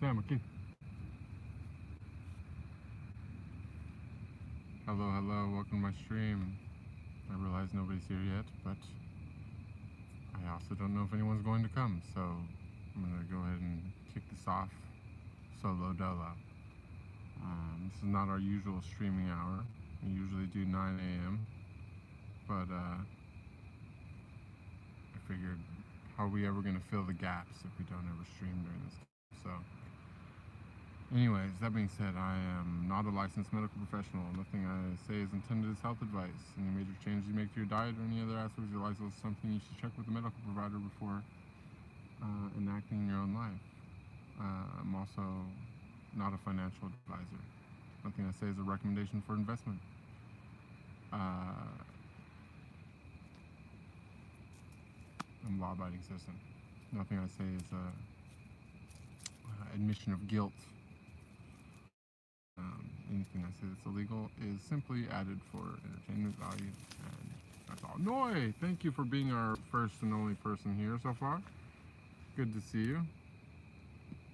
Mimicking. Hello, hello, welcome to my stream. I realize nobody's here yet, but I also don't know if anyone's going to come, so I'm going to go ahead and kick this off solo dolo. This is not our usual streaming hour. We usually do 9 a.m., but I figured, how are we ever going to fill the gaps if we don't ever stream during this time? So anyways, that being said, I am not a licensed medical professional. Nothing I say is intended as health advice. Any major changes you make to your diet or any other aspects of your life is something you should check with a medical provider before enacting in your own life. I'm also not a financial advisor. Nothing I say is a recommendation for investment. I'm a law-abiding citizen. Nothing I say is a admission of guilt. Anything I say that's illegal is simply added for entertainment value, and that's all. Noi, thank you for being our first and only person here so far. Good to see you.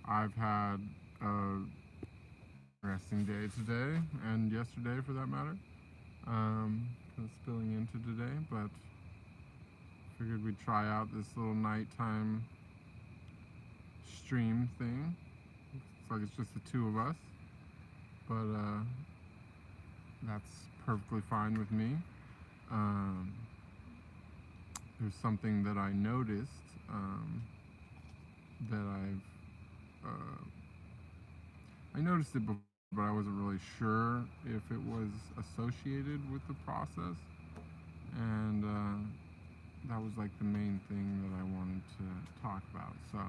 I've had a interesting day today, and yesterday for that matter. Kind of spilling into today, but figured we'd try out this little nighttime stream thing. Looks like it's just the two of us, but that's perfectly fine with me. There's something that I noticed that I noticed it before, but I wasn't really sure if it was associated with the process, and that was like the main thing that I wanted to talk about. So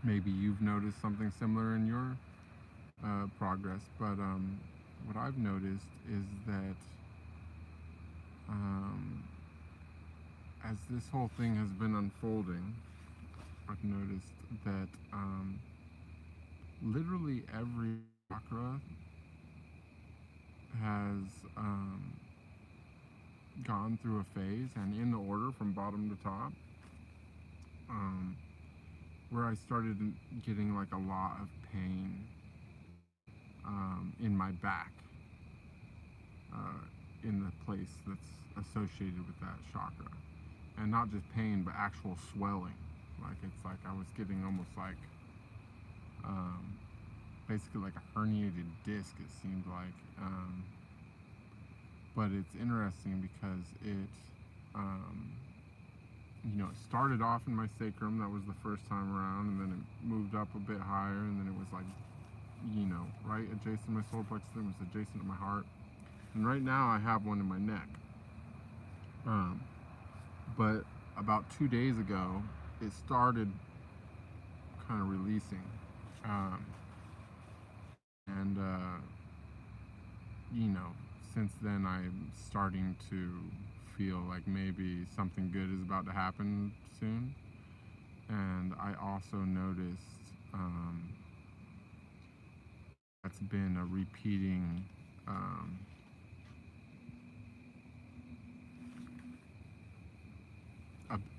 maybe you've noticed something similar in your progress, but what I've noticed is that as this whole thing has been unfolding, I've noticed that literally every chakra has gone through a phase, and in the order from bottom to top, where I started getting like a lot of pain in my back, in the place that's associated with that chakra, and not just pain but actual swelling. Like it's like I was getting almost like basically like a herniated disc, it seemed like. But it's interesting because it it started off in my sacrum. That was the first time around, and then it moved up a bit higher, and then it was like, right adjacent to my solar plexus. It was adjacent to my heart, and right now I have one in my neck. But about 2 days ago, it started kind of releasing, and since then I'm starting to feel like maybe something good is about to happen soon. And I also noticed that's been a repeating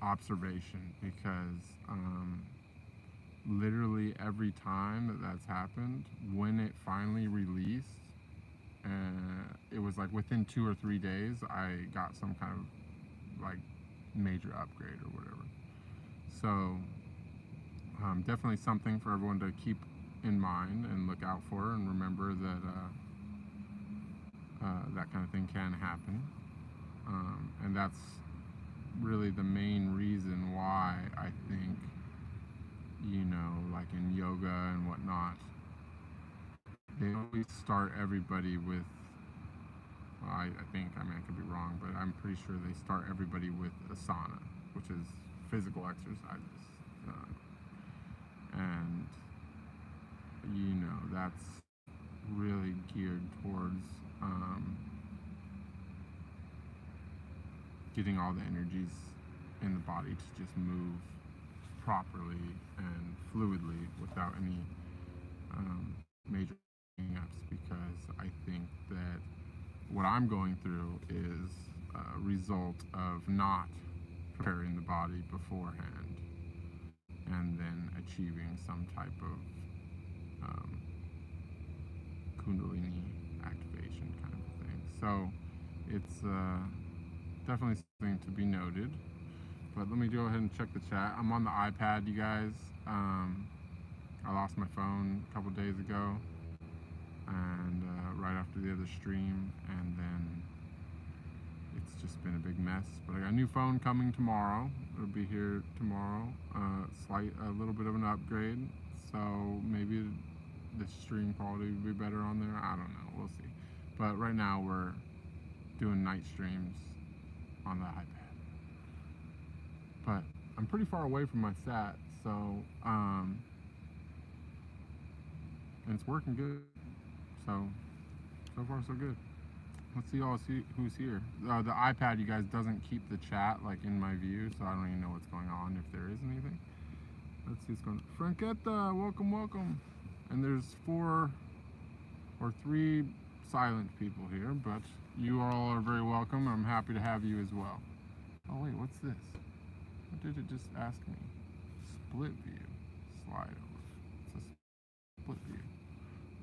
observation, because literally every time that's happened, when it finally released, it was like within 2 or 3 days I got some kind of like major upgrade or whatever. So definitely something for everyone to keep in mind and look out for, and remember that that kind of thing can happen, and that's really the main reason why I think, like in yoga and whatnot, they always start everybody with, well, I think, I could be wrong, but I'm pretty sure they start everybody with Asana, which is physical exercises. And, that's really geared towards getting all the energies in the body to just move properly and fluidly without any major hang-ups, because I think that what I'm going through is a result of not preparing the body beforehand and then achieving some type of Kundalini activation kind of thing. So it's definitely something to be noted. But let me go ahead and check the chat. I'm on the iPad, you guys. I lost my phone a couple days ago, and right after the other stream, and then it's just been a big mess. But I got a new phone coming tomorrow. It'll be here tomorrow. A little bit of an upgrade, so maybe the stream quality will be better on there. I don't know. We'll see. But right now we're doing night streams on the iPad. But I'm pretty far away from my sat, so and it's working good. So far so good. Let's see who's here. The iPad, you guys, doesn't keep the chat like in my view, so I don't even know what's going on if there is anything. Let's see what's going on. Franquetta, welcome. And there's 4 or 3 silent people here, but you all are very welcome. I'm happy to have you as well. Oh wait, what's this? What did it just ask me? Split view. Slide over. It's a split view.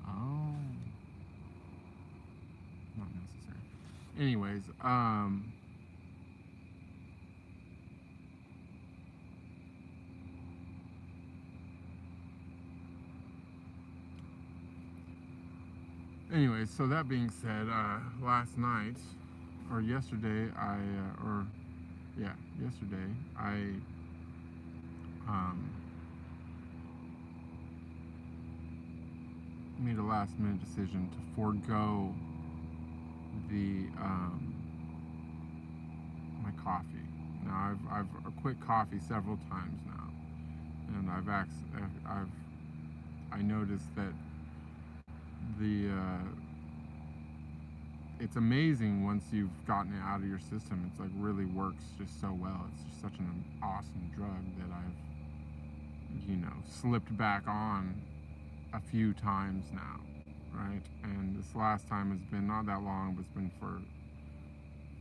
Oh. Not necessary. Anyways, so that being said, last night, or yesterday, yesterday, I made a last minute decision to forego the my coffee. Now I've quit coffee several times now, and I noticed that it's amazing once you've gotten it out of your system. It's like really works just so well. It's just such an awesome drug that I've slipped back on a few times now, right? And this last time has been not that long, but it's been for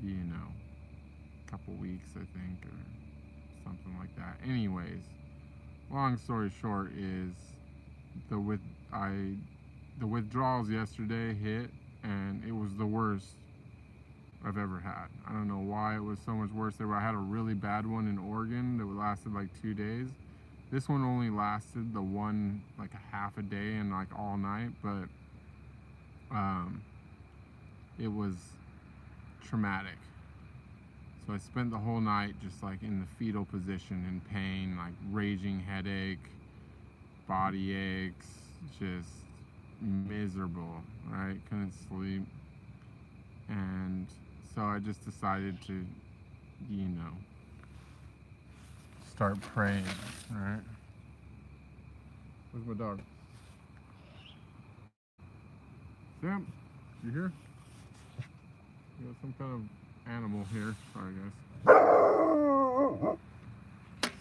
a couple weeks, I think, or something like that. Anyways, long story short is the withdrawals yesterday hit, and it was the worst I've ever had. I don't know why it was so much worse. I had a really bad one in Oregon that lasted like 2 days. This one only lasted like a half a day and like all night, but it was traumatic. So I spent the whole night just like in the fetal position in pain, like raging headache, body aches, just miserable, right? Couldn't sleep. And so I just decided to, start praying, right? Where's my dog? Sam, you here? We got some kind of animal here. Sorry, guys.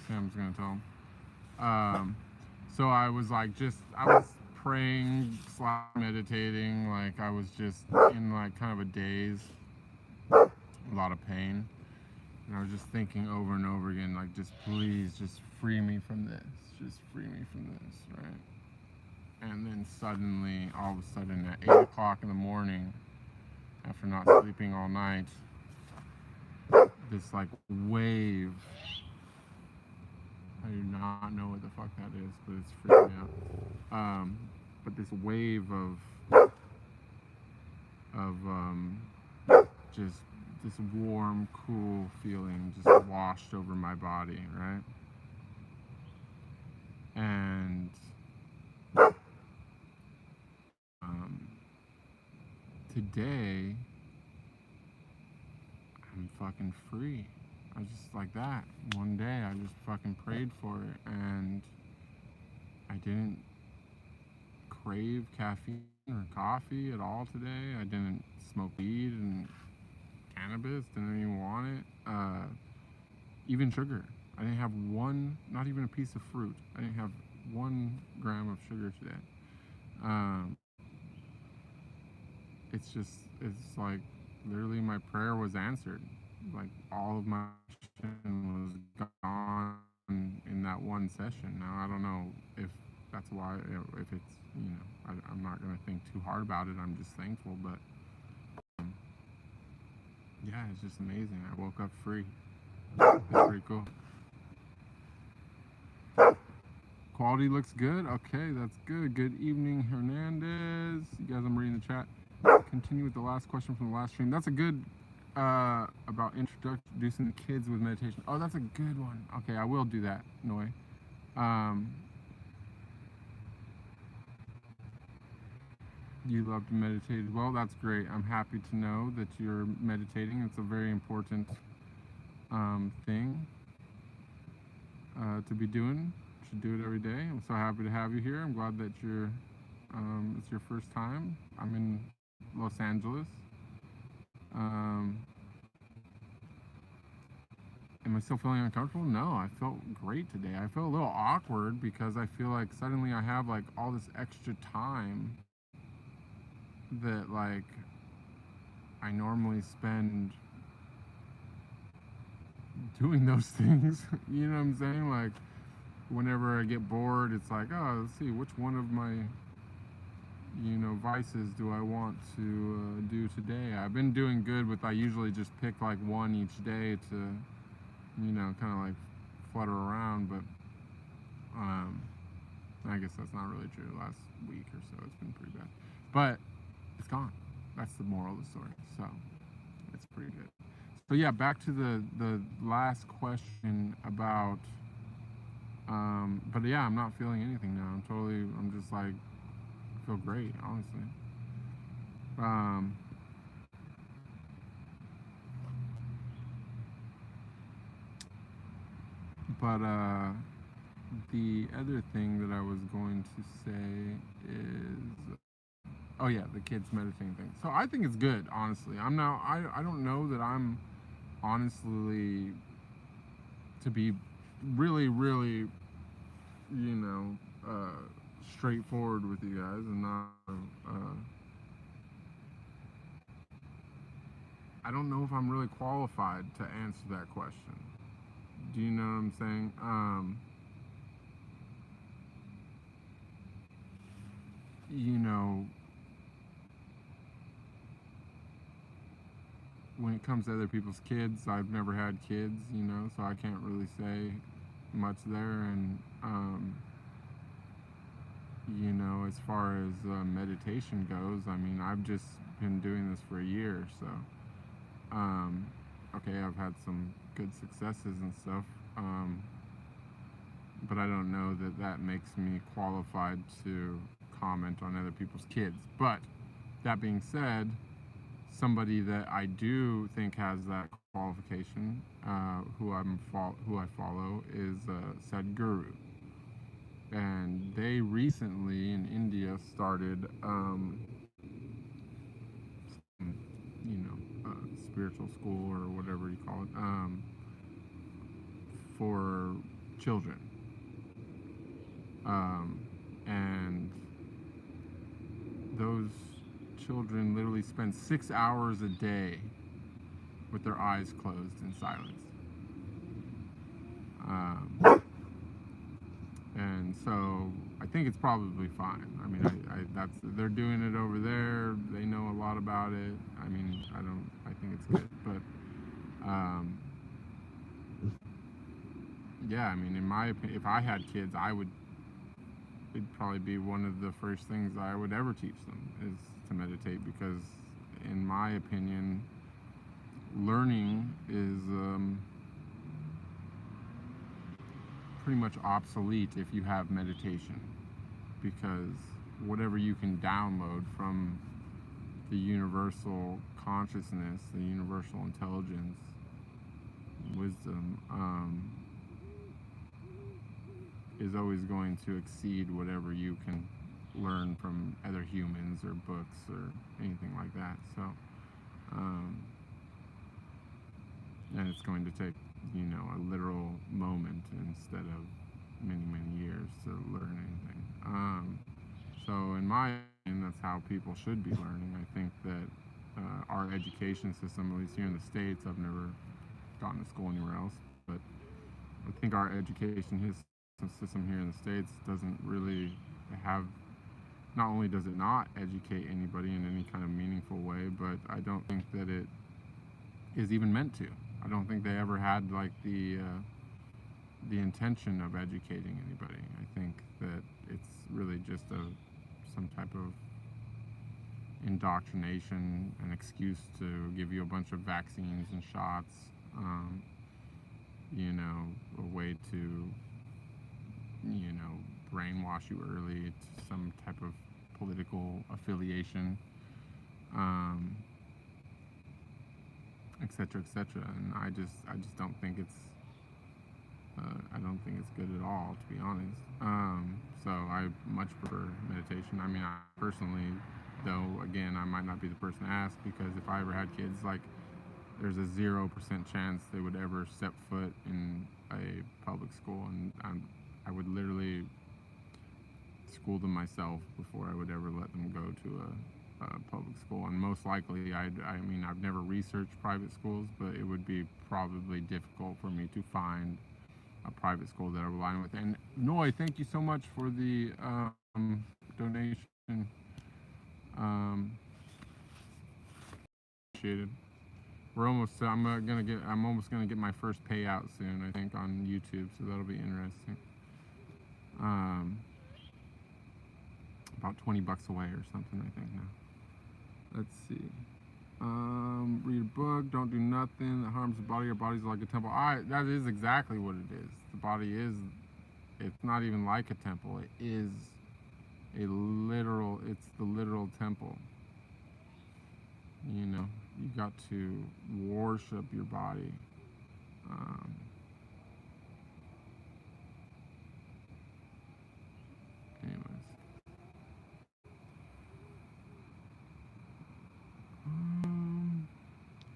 Sam's gonna tell him. So I was praying, meditating, like I was just in like kind of a daze, a lot of pain. And I was just thinking over and over again, like, just please, just free me from this. Just free me from this, right? And then suddenly, all of a sudden, at 8 o'clock in the morning, after not sleeping all night, this like wave, I do not know what the fuck that is, but it's freaking me out. But this wave of just this warm, cool feeling just washed over my body, right? And today, I'm fucking free. I was just like that. One day, I just fucking prayed for it, and I didn't crave caffeine or coffee at all today. I didn't smoke weed and cannabis, didn't even want it. Even sugar. I didn't have not even a piece of fruit. I didn't have 1 gram of sugar today. It's like literally my prayer was answered. Like all of my was gone in that one session. Now I don't know if that's why, if it's, I'm not going to think too hard about it. I'm just thankful. But um, yeah, it's just amazing. I woke up free. It's pretty cool. Quality looks good. Okay, that's good. Good evening, Hernandez. You guys, I'm reading the chat. Continue with the last question from the last stream. That's a good, about introducing the kids with meditation. Oh, that's a good one. Okay, I will do that, Noi. You love to meditate as well. That's great. I'm happy to know that you're meditating. It's a very important thing to be doing. You should do it every day. I'm so happy to have you here. I'm glad that it's your first time. I'm in Los Angeles. Am I still feeling uncomfortable? No, I felt great today. I feel a little awkward because I feel like suddenly I have like all this extra time that like I normally spend doing those things. You know what I'm saying? Like whenever I get bored, it's like, oh, let's see, which one of my vices do I want to do today? I've been doing good with, I usually just pick like one each day to kind of like flutter around, but I guess that's not really true. Last week or so it's been pretty bad, but it's gone. That's the moral of the story. So it's pretty good. So yeah, back to the last question about but yeah, I'm not feeling anything now. I'm just like, I feel great, honestly. But the other thing that I was going to say is, oh yeah, the kids meditating thing. So I think it's good, honestly. I don't know that I'm honestly, to be really, really, straightforward with you guys, and not, I don't know if I'm really qualified to answer that question. Do you know what I'm saying? When it comes to other people's kids, I've never had kids, so I can't really say much there. And, as far as meditation goes, I mean, I've just been doing this for a year, so, okay, I've had some good successes and stuff, but I don't know that that makes me qualified to comment on other people's kids. But that being said, somebody that I do think has that qualification, who I follow, is Sadhguru, and they recently in India started, spiritual school or whatever you call it, for children, and those children literally spend 6 hours a day with their eyes closed in silence. And so I think it's probably fine. I mean, they're doing it over there. They know a lot about it. I mean, I think it's good. But yeah, I mean, in my opinion, if I had kids, it'd probably be one of the first things I would ever teach them is to meditate, because in my opinion, learning is pretty much obsolete if you have meditation, because whatever you can download from the universal consciousness, the universal intelligence, wisdom, is always going to exceed whatever you can learn from other humans or books or anything like that. So, and it's going to take, a literal moment instead of many, many years to learn anything. So in my opinion, that's how people should be learning. I think that our education system, at least here in the States, I've never gone to school anywhere else, but I think our education system here in the States doesn't really have, not only does it not educate anybody in any kind of meaningful way, but I don't think that it is even meant to. I don't think they ever had like the intention of educating anybody. I think that it's really just some type of indoctrination, an excuse to give you a bunch of vaccines and shots, you know, a way to, you know, brainwash you early to some type of political affiliation, etc., etc. And I just don't think it's good at all, to be honest. So I much prefer meditation. I mean, I personally, though, again, I might not be the person to ask, because if I ever had kids, like, there's a 0% chance they would ever step foot in a public school, and I would literally school them myself before I would ever let them go to a public school. And most likely, I mean, I've never researched private schools, but it would be probably difficult for me to find a private school that I would align with. And Noy, thank you so much for the donation. Appreciated. We're almost. I'm almost gonna get my first payout soon, I think, on YouTube. So that'll be interesting. About $20 away or something, I think now. Let's see. Read a book. Don't do nothing that harms the body. Your body's like a temple. That is exactly what it is. The body is. It's not even like a temple. It is a literal. It's the literal temple. You know, you got to worship your body. Anyways.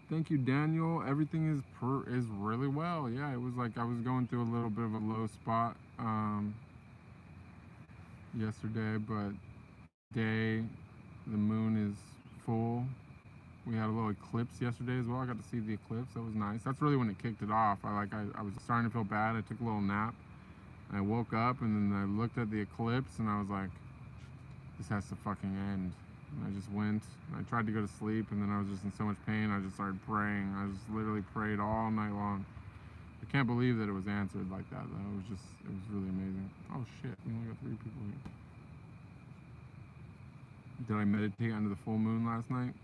Thank you, Daniel. Everything is really well. Yeah, it was like I was going through a little bit of a low spot yesterday, but today the moon is full. We had a little eclipse yesterday as well. I got to see the eclipse. That was nice. That's really when it kicked it off. I was starting to feel bad. I took a little nap. I woke up and then I looked at the eclipse and I was like, this has to fucking end. And I just went. I tried to go to sleep and then I was just in so much pain. I just started praying. I just literally prayed all night long. I can't believe that it was answered like that though. It was really amazing. Oh shit, we only got 3 people here. Did I meditate under the full moon last night?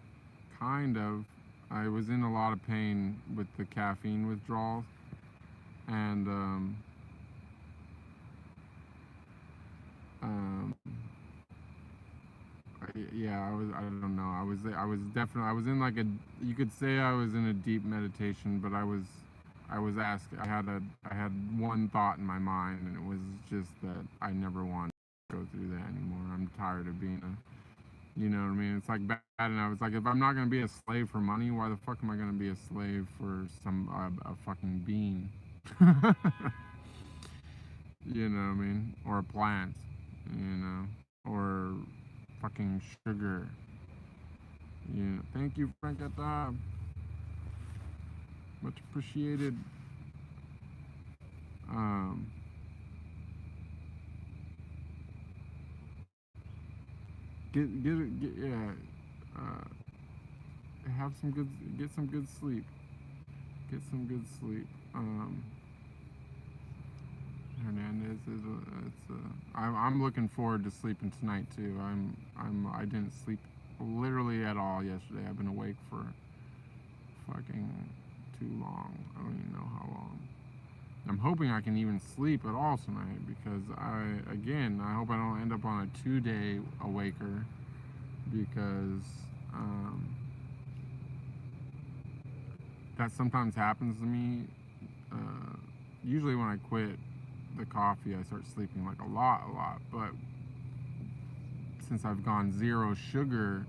Kind of. I was in a lot of pain with the caffeine withdrawals, and yeah, I don't know. I was definitely. I was in like a. You could say I was in a deep meditation, but I was asked. I had one thought in my mind, and it was just that I never want to go through that anymore. I'm tired of being a. You know what I mean? It's like bad, and I was like, if I'm not gonna be a slave for money, why the fuck am I gonna be a slave for some a fucking bean? You know what I mean? Or a plant, you know, or fucking sugar. You know. Thank you, Frank. Much appreciated. Get yeah. Have some good. Get some good sleep. Get some good sleep. Hernandez is I'm looking forward to sleeping tonight too. I didn't sleep literally at all yesterday. I've been awake for fucking too long. I don't even know how long. I'm hoping I can even sleep at all tonight because I hope I don't end up on a 2-day awaker because that sometimes happens to me. Usually when I quit the coffee, I start sleeping like a lot, but since I've gone 0 sugar,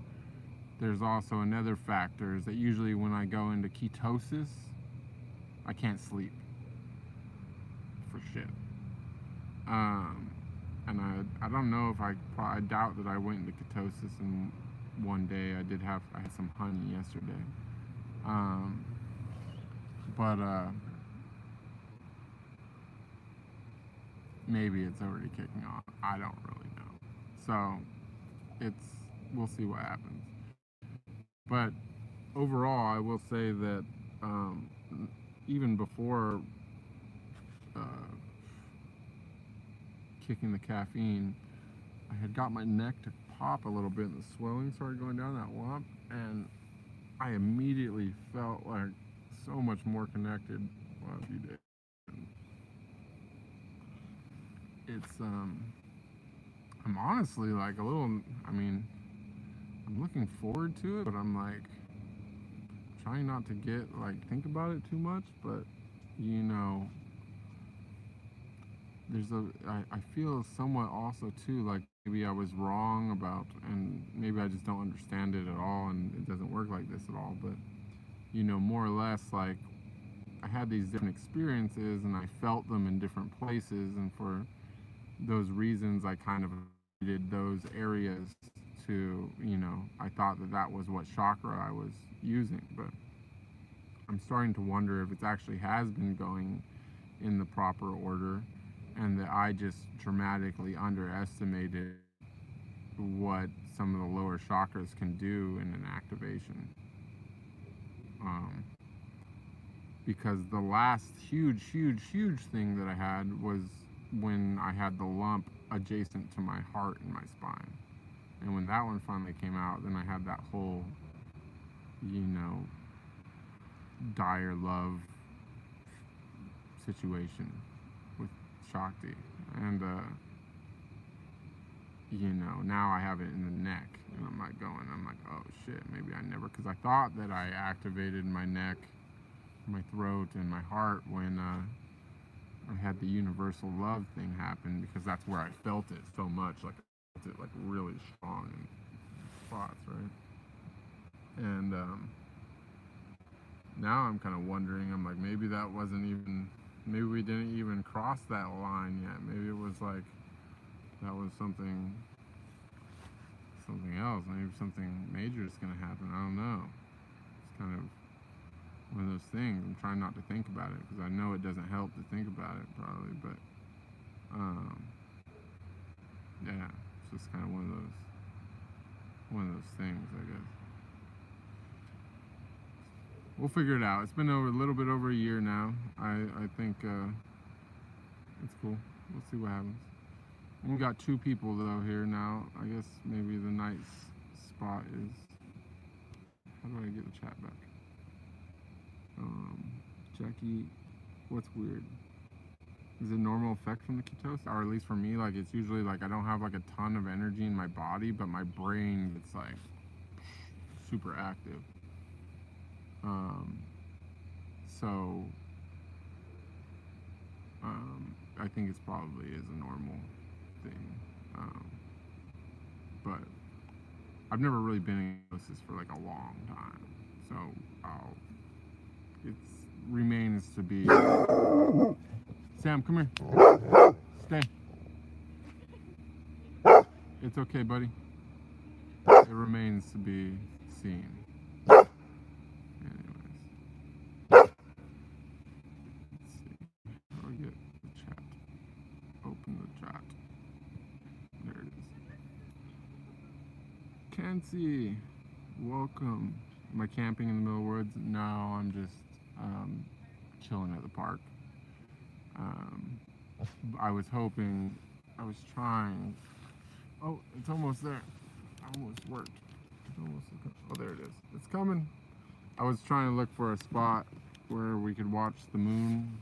there's also another factor is that usually when I go into ketosis, I can't sleep for shit. And I don't know if I doubt that I went into ketosis in one day. I had some honey yesterday. But maybe it's already kicking on. I don't really know. So we'll see what happens. But overall, I will say that even before uh, kicking the caffeine, I had got my neck to pop a little bit and the swelling started going down that lump, and I immediately felt like so much more connected. Well, if you did. It's I'm honestly like a little, I mean, I'm looking forward to it, but I'm like trying not to get like think about it too much, but you know, I feel somewhat also too like maybe I was wrong about, and maybe I just don't understand it at all and it doesn't work like this at all, but you know, more or less like I had these different experiences and I felt them in different places, and for those reasons I kind of needed those areas to, you know, I thought that that was what chakra I was using, but I'm starting to wonder if it actually has been going in the proper order and that I just dramatically underestimated what some of the lower chakras can do in an activation. Because the last huge thing that I had was when I had the lump adjacent to my heart and my spine. And when that one finally came out, then I had that whole, you know, dire love situation with Shakti. And, you know, now I have it in the neck. And I'm like, oh shit, maybe I never, because I thought that I activated my neck, my throat, and my heart when I had the universal love thing happen, because that's where I felt it so much. Like, I felt it like really strong in spots, right? And now I'm kind of wondering, I'm like, maybe that wasn't even, maybe we didn't even cross that line yet. Maybe it was like, that was something else. Maybe something major is going to happen. I don't know. It's kind of one of those things. I'm trying not to think about it because I know it doesn't help to think about it probably, but yeah, it's just kind of one of those things, I guess. We'll figure it out. It's been a little bit over a year now. I think it's cool. We'll see what happens. We got 2 people though here now. I guess maybe the night spot is. How do I get the chat back? Jackie, what's weird? Is it normal effect from the ketosis? Or at least for me, like it's usually like I don't have like a ton of energy in my body, but my brain gets like super active. So I think it's probably is a normal thing. But I've never really been in ketosis for like a long time, so it remains to be. Sam, come here. Stay. It's okay, buddy. It remains to be seen. Anyways. Let's see. How do I get the chat? Open the chat. There it is. Kenzie, welcome. Am I camping in the middle of the woods? No, I'm just chilling at the park. I was hoping, I was trying. Oh, it's almost there. I almost worked. It's almost, oh, there it is. It's coming. I was trying to look for a spot where we could watch the moon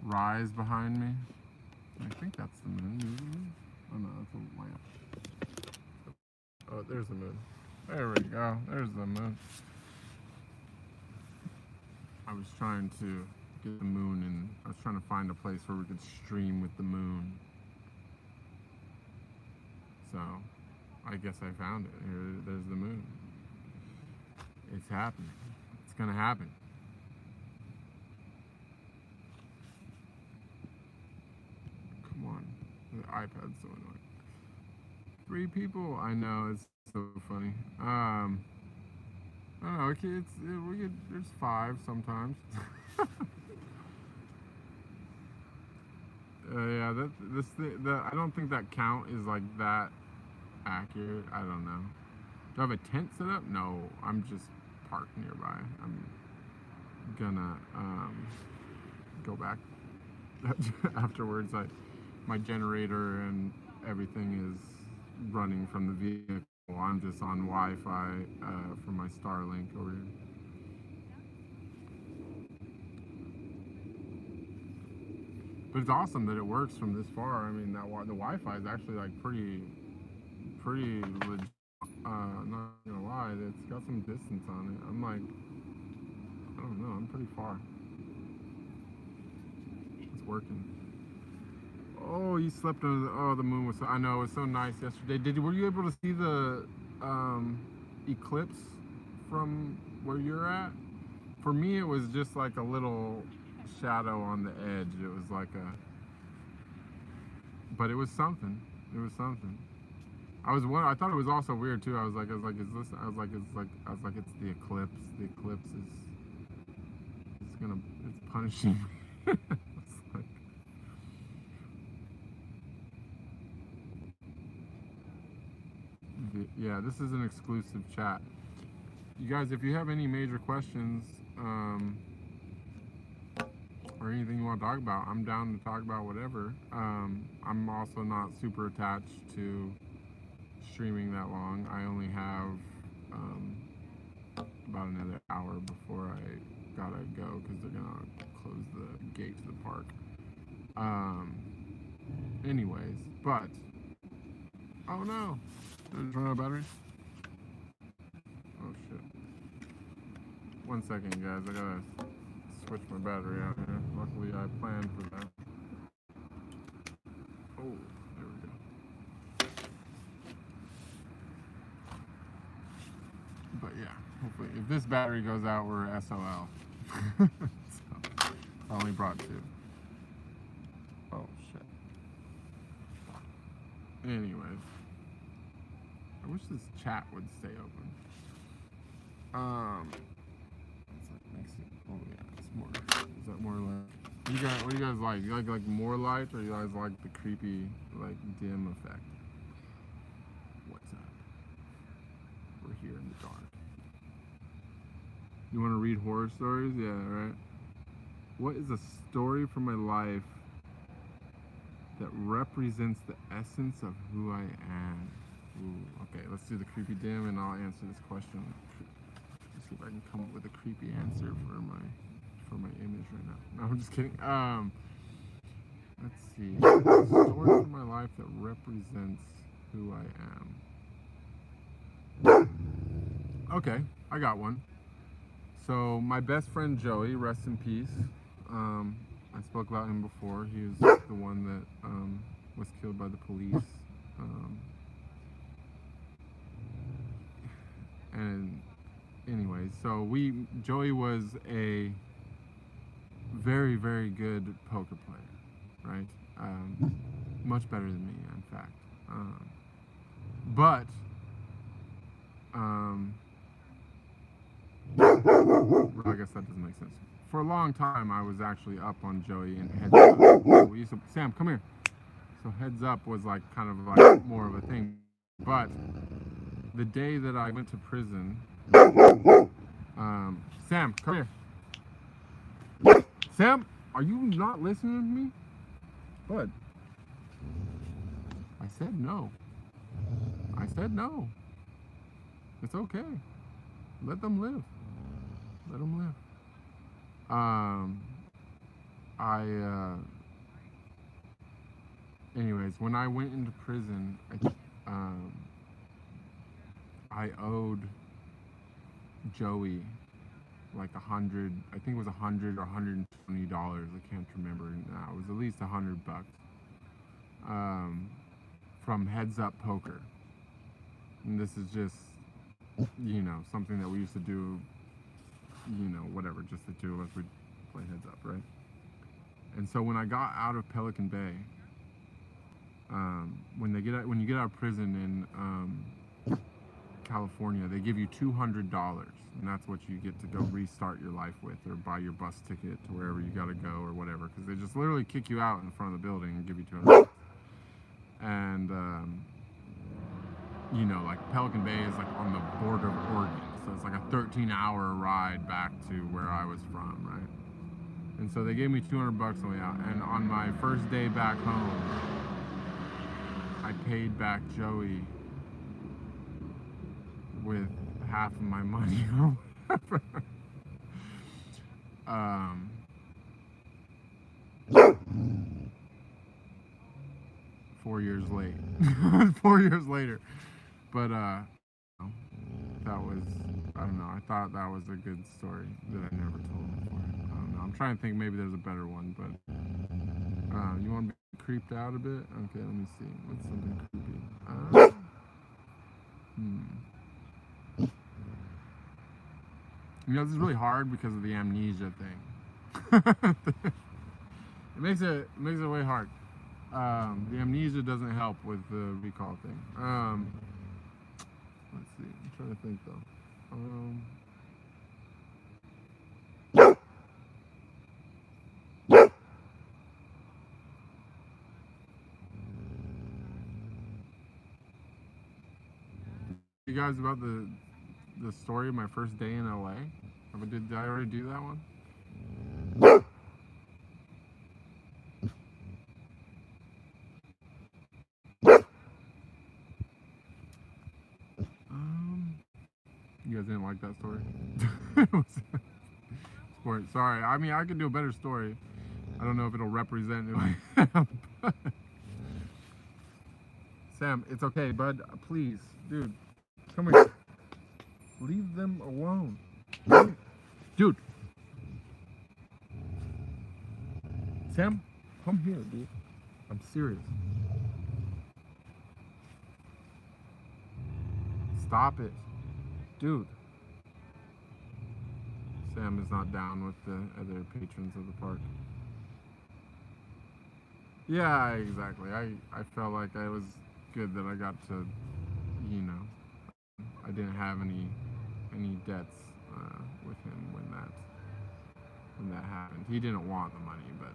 rise behind me. I think that's the moon. Oh no, that's a lamp. Oh, there's the moon. There we go. There's the moon. I was trying to get the moon, and I was trying to find a place where we could stream with the moon. So, I guess I found it. Here, there's the moon. It's happening. It's gonna happen. Come on. The iPad's so annoying. 3 people? I know, it's so funny. I don't know, there's 5 sometimes. Yeah, I don't think that count is like that accurate. I don't know. Do I have a tent set up? No, I'm just parked nearby. I'm gonna go back afterwards. My generator and everything is running from the vehicle. I'm just on Wi-Fi from my Starlink over here. But it's awesome that it works from this far. I mean, the Wi-Fi is actually like pretty legit. Not gonna lie, it's got some distance on it. I'm like, I don't know, I'm pretty far. It's working. Oh, you slept under the moon was so, I know, it was so nice yesterday. Were you able to see the eclipse from where you're at? For me, it was just like a little shadow on the edge. It was like but it was something. It was something. I thought it was also weird too. I was like, it's the eclipse. The eclipse it's punishing me. It's like, yeah, this is an exclusive chat. You guys, if you have any major questions, or anything you want to talk about, I'm down to talk about whatever. I'm also not super attached to streaming that long. I only have about another hour before I gotta go because they're gonna close the gate to the park. Anyways, but oh no, did I just run out of battery? Oh shit. 1 second, guys. I gotta switch my battery out here. Luckily, I planned for that. Oh, there we go. But yeah, hopefully, if this battery goes out, we're SOL. So, I only brought 2. Oh shit. Anyways, I wish this chat would stay open. It's like makes it. Oh yeah, it's more. Is that more like? What do you guys like? You like more light, or you guys like the creepy like dim effect? What's up? We're here in the dark. You want to read horror stories? Yeah, right. What is a story from my life that represents the essence of who I am? Ooh, okay, let's do the creepy dim, and I'll answer this question. Let's see if I can come up with a creepy answer for my image right now. No, I'm just kidding. Let's see. A story from my life that represents who I am. Okay, I got one. So my best friend Joey, rest in peace. I spoke about him before. He was the one that was killed by the police. And anyways, so Joey was a very, very good poker player, right? Much better than me, in fact. But I guess that doesn't make sense. For a long time, I was actually up on Joey and heads up. We used to, Sam, come here. So heads up was like kind of like more of a thing. But the day that I went to prison, Sam, come here. Sam, are you not listening to me? Bud. I said no. I said no. It's okay. Let them live. Let them live. Anyways, when I went into prison, I owed Joey like $100, I think it was $100 or $120. I can't remember now. It was at least $100 from Heads Up Poker. And this is just, something that we used to do, whatever, just the two of us would play Heads Up, right? And so when I got out of Pelican Bay, when you get out of prison in California, they give you $200, and that's what you get to go restart your life with, or buy your bus ticket to wherever you gotta go or whatever, because they just literally kick you out in front of the building and give you $200. And you know, like Pelican Bay is like on the border of Oregon, so it's like a 13-hour ride back to where I was from, right? And so they gave me $200 on the way out, and on my first day back home, I paid back Joey with half of my money or whatever. 4 years late. 4 years later. But that was, I don't know, I thought that was a good story that I never told before. I don't know, I'm trying to think maybe there's a better one, but you want to be creeped out a bit? Okay, let me see. What's something creepy? You know, this is really hard because of the amnesia thing. It makes it way hard. The amnesia doesn't help with the recall thing. Let's see. I'm trying to think though. You guys about the story of my first day in LA? Did I already do that one? You guys didn't like that story? Sorry. I mean, I could do a better story. I don't know if it'll represent who I am. Sam, it's okay, bud. Please, dude, come here. Leave them alone. Dude. Sam, come here, dude. I'm serious. Stop it. Dude. Sam is not down with the other patrons of the park. Yeah, exactly. I felt like I was good that I got to, you know, I didn't have any debts with him when that happened. He didn't want the money, but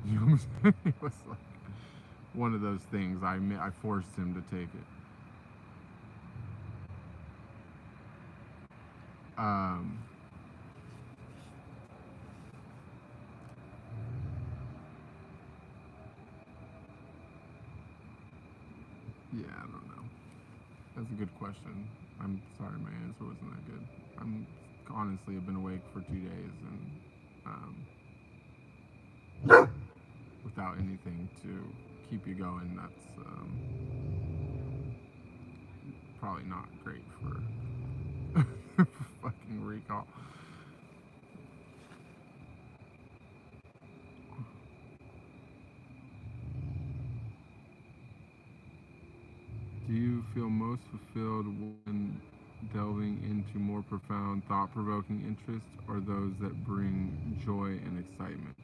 you know what I'm saying? It was like one of those things. I forced him to take it. Yeah, I don't know. That's a good question. I'm sorry my answer wasn't that good. Honestly, I've been awake for 2 days and without anything to keep you going. That's probably not great for fucking recall. Do you feel most fulfilled when delving into more profound, thought-provoking interests, or those that bring joy and excitement?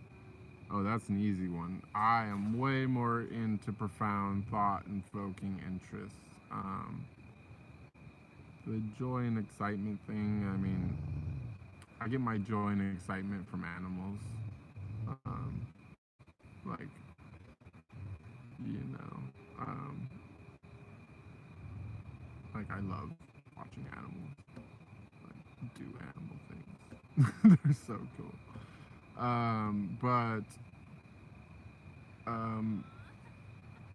Oh, that's an easy one. I am way more into profound, thought-provoking interests. The joy and excitement thing, I mean, I get my joy and excitement from animals. Like, you know, like I love watching animals like do animal things. They're so cool. But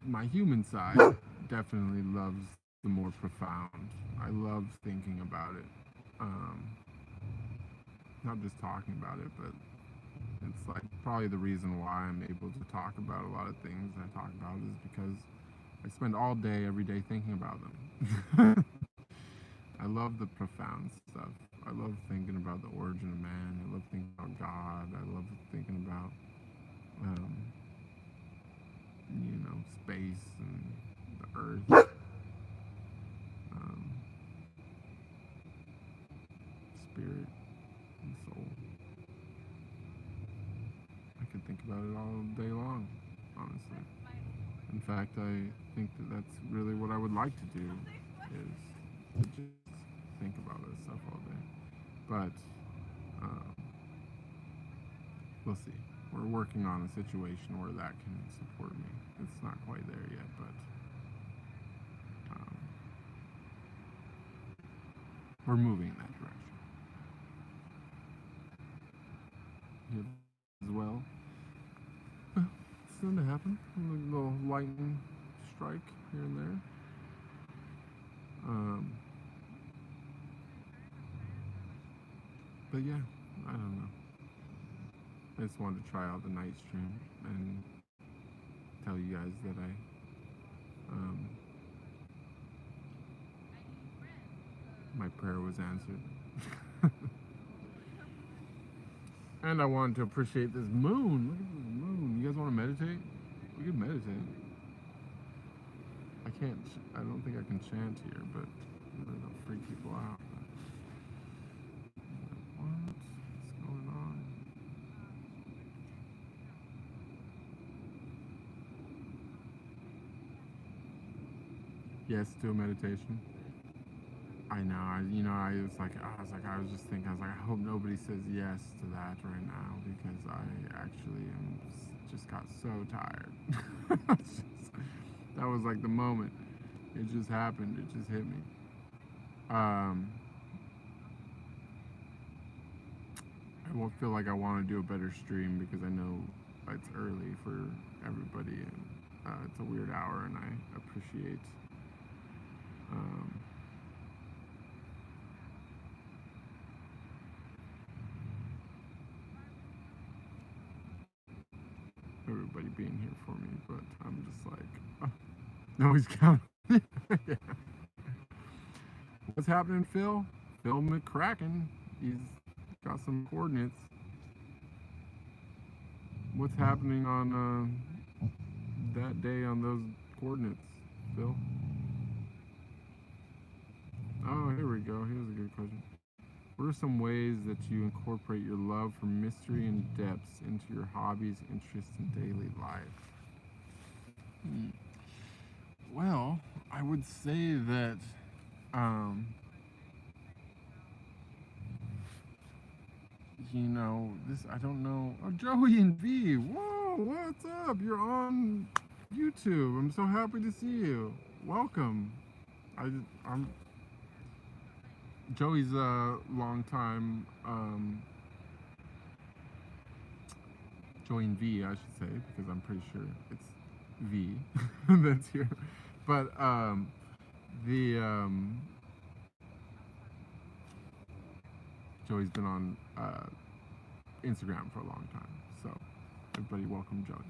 my human side definitely loves the more profound. I love thinking about it. Not just talking about it, but it's like probably the reason why I'm able to talk about a lot of things I talk about is because I spend all day, every day thinking about them. I love the profound stuff. I love thinking about the origin of man. I love thinking about God. I love thinking about, you know, space and the earth. Spirit and soul. I could think about it all day long, honestly. In fact, I think that that's really what I would like to do, is to just think about this stuff all day. But we'll see. We're working on a situation where that can support me. It's not quite there yet, but we're moving in that direction. You as well. It's going to happen. A little lightning strike here and there. But yeah, I don't know. I just wanted to try out the night stream and tell you guys that my prayer was answered. And I wanted to appreciate this moon. Look at this moon. You guys want to meditate? We could meditate. I don't think I can chant here, but it'll freak people out. What's going on? Yes, do a meditation. I know. I was just thinking. I was like, I hope nobody says yes to that right now because I actually just got so tired. That was like the moment. It just happened. It just hit me. I won't feel like I want to do a better stream because I know it's early for everybody and it's a weird hour, and I appreciate everybody being here for me, but I'm just like, oh, no, he's counting. Yeah. What's happening, Phil? Phil McCracken. He's got some coordinates. What's happening on that day on those coordinates, Phil? Oh, here we go. Here's a good question. What are some ways that you incorporate your love for mystery and depths into your hobbies, interests, and daily life? Well, I would say that I don't know. Oh, Joey and V. Whoa, what's up? You're on YouTube. I'm so happy to see you. Welcome. I'm Joey's a long time Joey and V, I should say, because I'm pretty sure it's V that's here. But Joey's been on Instagram for a long time, so everybody welcome Joey.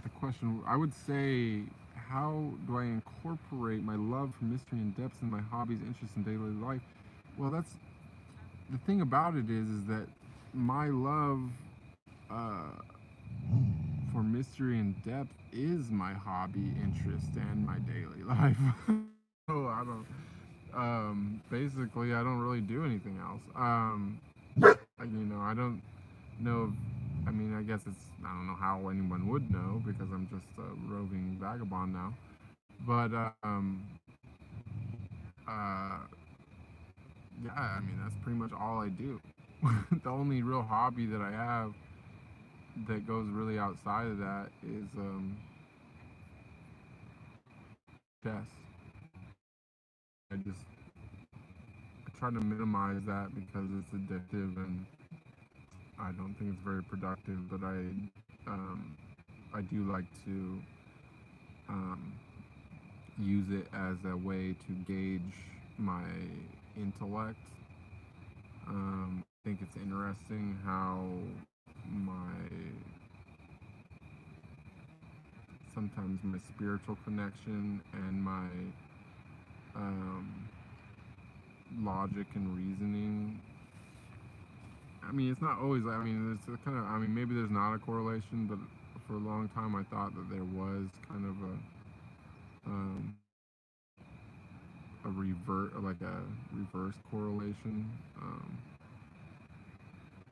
The question, I would say, how do I incorporate my love for mystery and depths in my hobbies, interests, and daily life? Well, that's the thing about it is that my love for mystery and depth is my hobby, interest, and my daily life. So I don't. Basically, I don't really do anything else. I don't know. I mean, I guess I don't know how anyone would know because I'm just a roving vagabond now. But yeah, I mean, that's pretty much all I do. The only real hobby that I have that goes really outside of that is chess. I try to minimize that because it's addictive and I don't think it's very productive, but I do like to use it as a way to gauge my intellect. I think it's interesting how sometimes my spiritual connection and my logic and reasoning. I mean, it's not always. I mean, there's kind of. I mean, maybe there's not a correlation, but for a long time I thought that there was kind of a reverse correlation,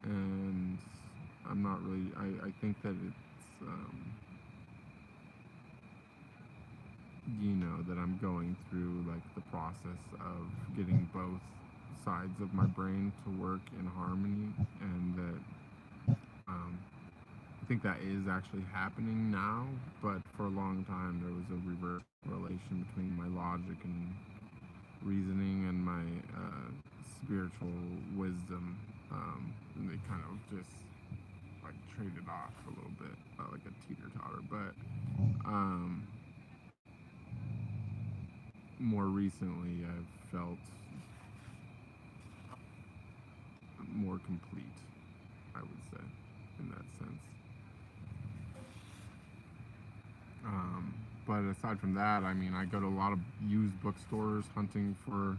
and I'm not really. I think that it's that I'm going through like the process of getting both sides of my brain to work in harmony, and that I think that is actually happening now, but for a long time there was a reverse correlation between my logic and reasoning and my spiritual wisdom, and they kind of just like traded off a little bit, like a teeter totter. But more recently, I've felt more complete, I would say, in that sense. But aside from that, I mean, I go to a lot of used bookstores hunting for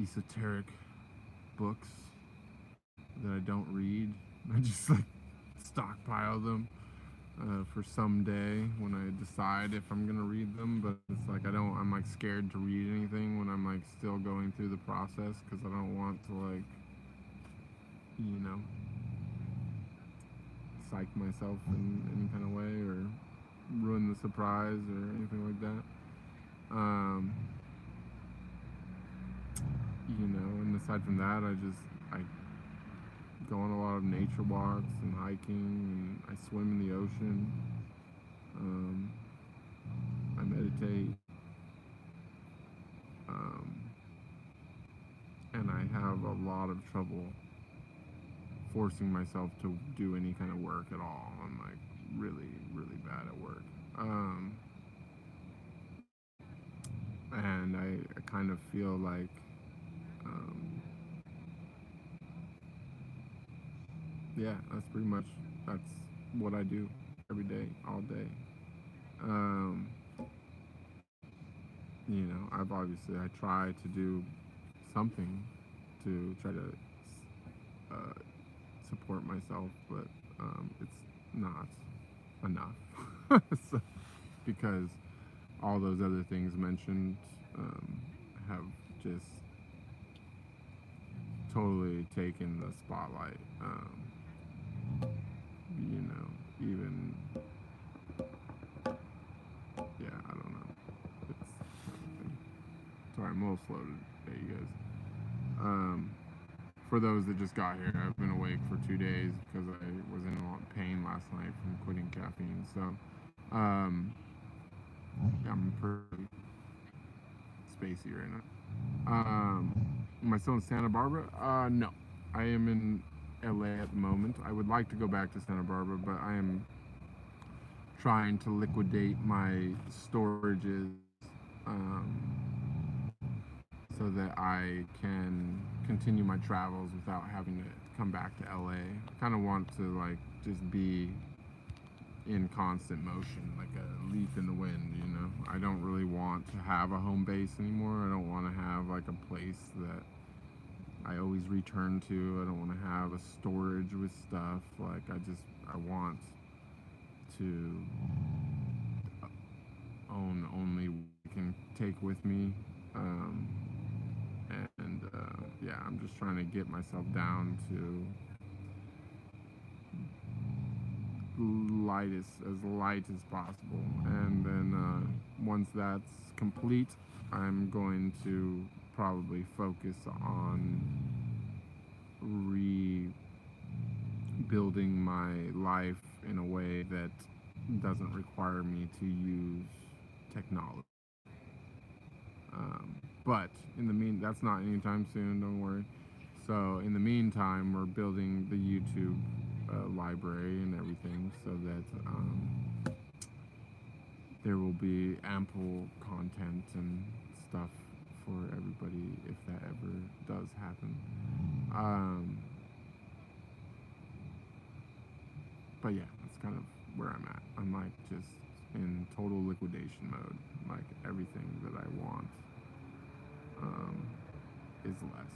esoteric books that I don't read. I just like stockpile them for someday when I decide if I'm gonna read them. But it's like I'm like scared to read anything when I'm like still going through the process, because I don't want to like, you know, psych myself in any kind of way or ruin the surprise or anything like that. And aside from that, I go on a lot of nature walks and hiking, and I swim in the ocean. I meditate, and I have a lot of trouble forcing myself to do any kind of work at all. I'm like really, really bad at work. And I kind of feel like yeah, that's what I do every day, all day. Um, I try to do something to try to uh, support myself, but it's not enough. So, because all those other things mentioned have just totally taken the spotlight. Even, yeah, I don't know. Sorry, I'm a little slow today, you guys. For those that just got here, I've been awake for 2 days because I was in a lot of pain last night from quitting caffeine. So, yeah, I'm pretty spacey right now. Am I still in Santa Barbara? No. I am in LA at the moment. I would like to go back to Santa Barbara, but I am trying to liquidate my storages so that I can continue my travels without having to come back to LA. I kind of want to like just be in constant motion, like a leaf in the wind, I don't really want to have a home base anymore. I don't want to have like a place that I always return to. I don't want to have a storage with stuff. Like I want to own only what I can take with me. Yeah, I'm just trying to get myself down to as light as possible, and then once that's complete, I'm going to probably focus on rebuilding my life in a way that doesn't require me to use technology. But that's not anytime soon, don't worry. So in the meantime, we're building the YouTube library and everything so that there will be ample content and stuff for everybody if that ever does happen. But yeah, that's kind of where I'm at. I'm like just in total liquidation mode. Like everything that I want is less.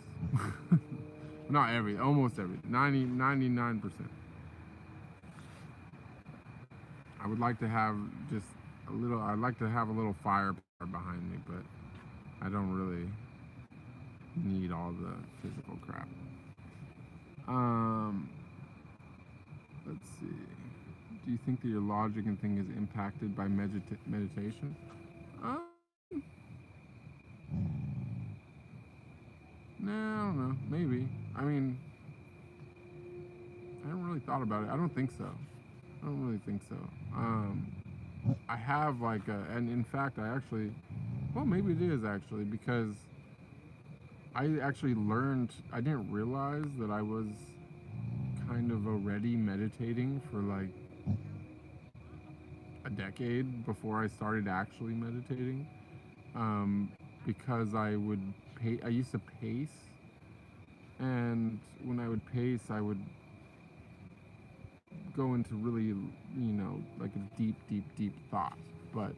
Not almost every, 99%. I would like to have just I'd like to have a little firepower behind me, but I don't really need all the physical crap. Let's see. Do you think that your logic and thing is impacted by meditation? Um, no, I don't know. Maybe. I mean, I haven't really thought about it. I don't think so. I don't really think so. I have like and in fact, I actually, well, maybe it is actually because I actually learned. I didn't realize that I was kind of already meditating for like a decade before I started actually meditating. Um, because I used to pace, and when I would pace, I would go into really, like a deep, deep, deep thought. But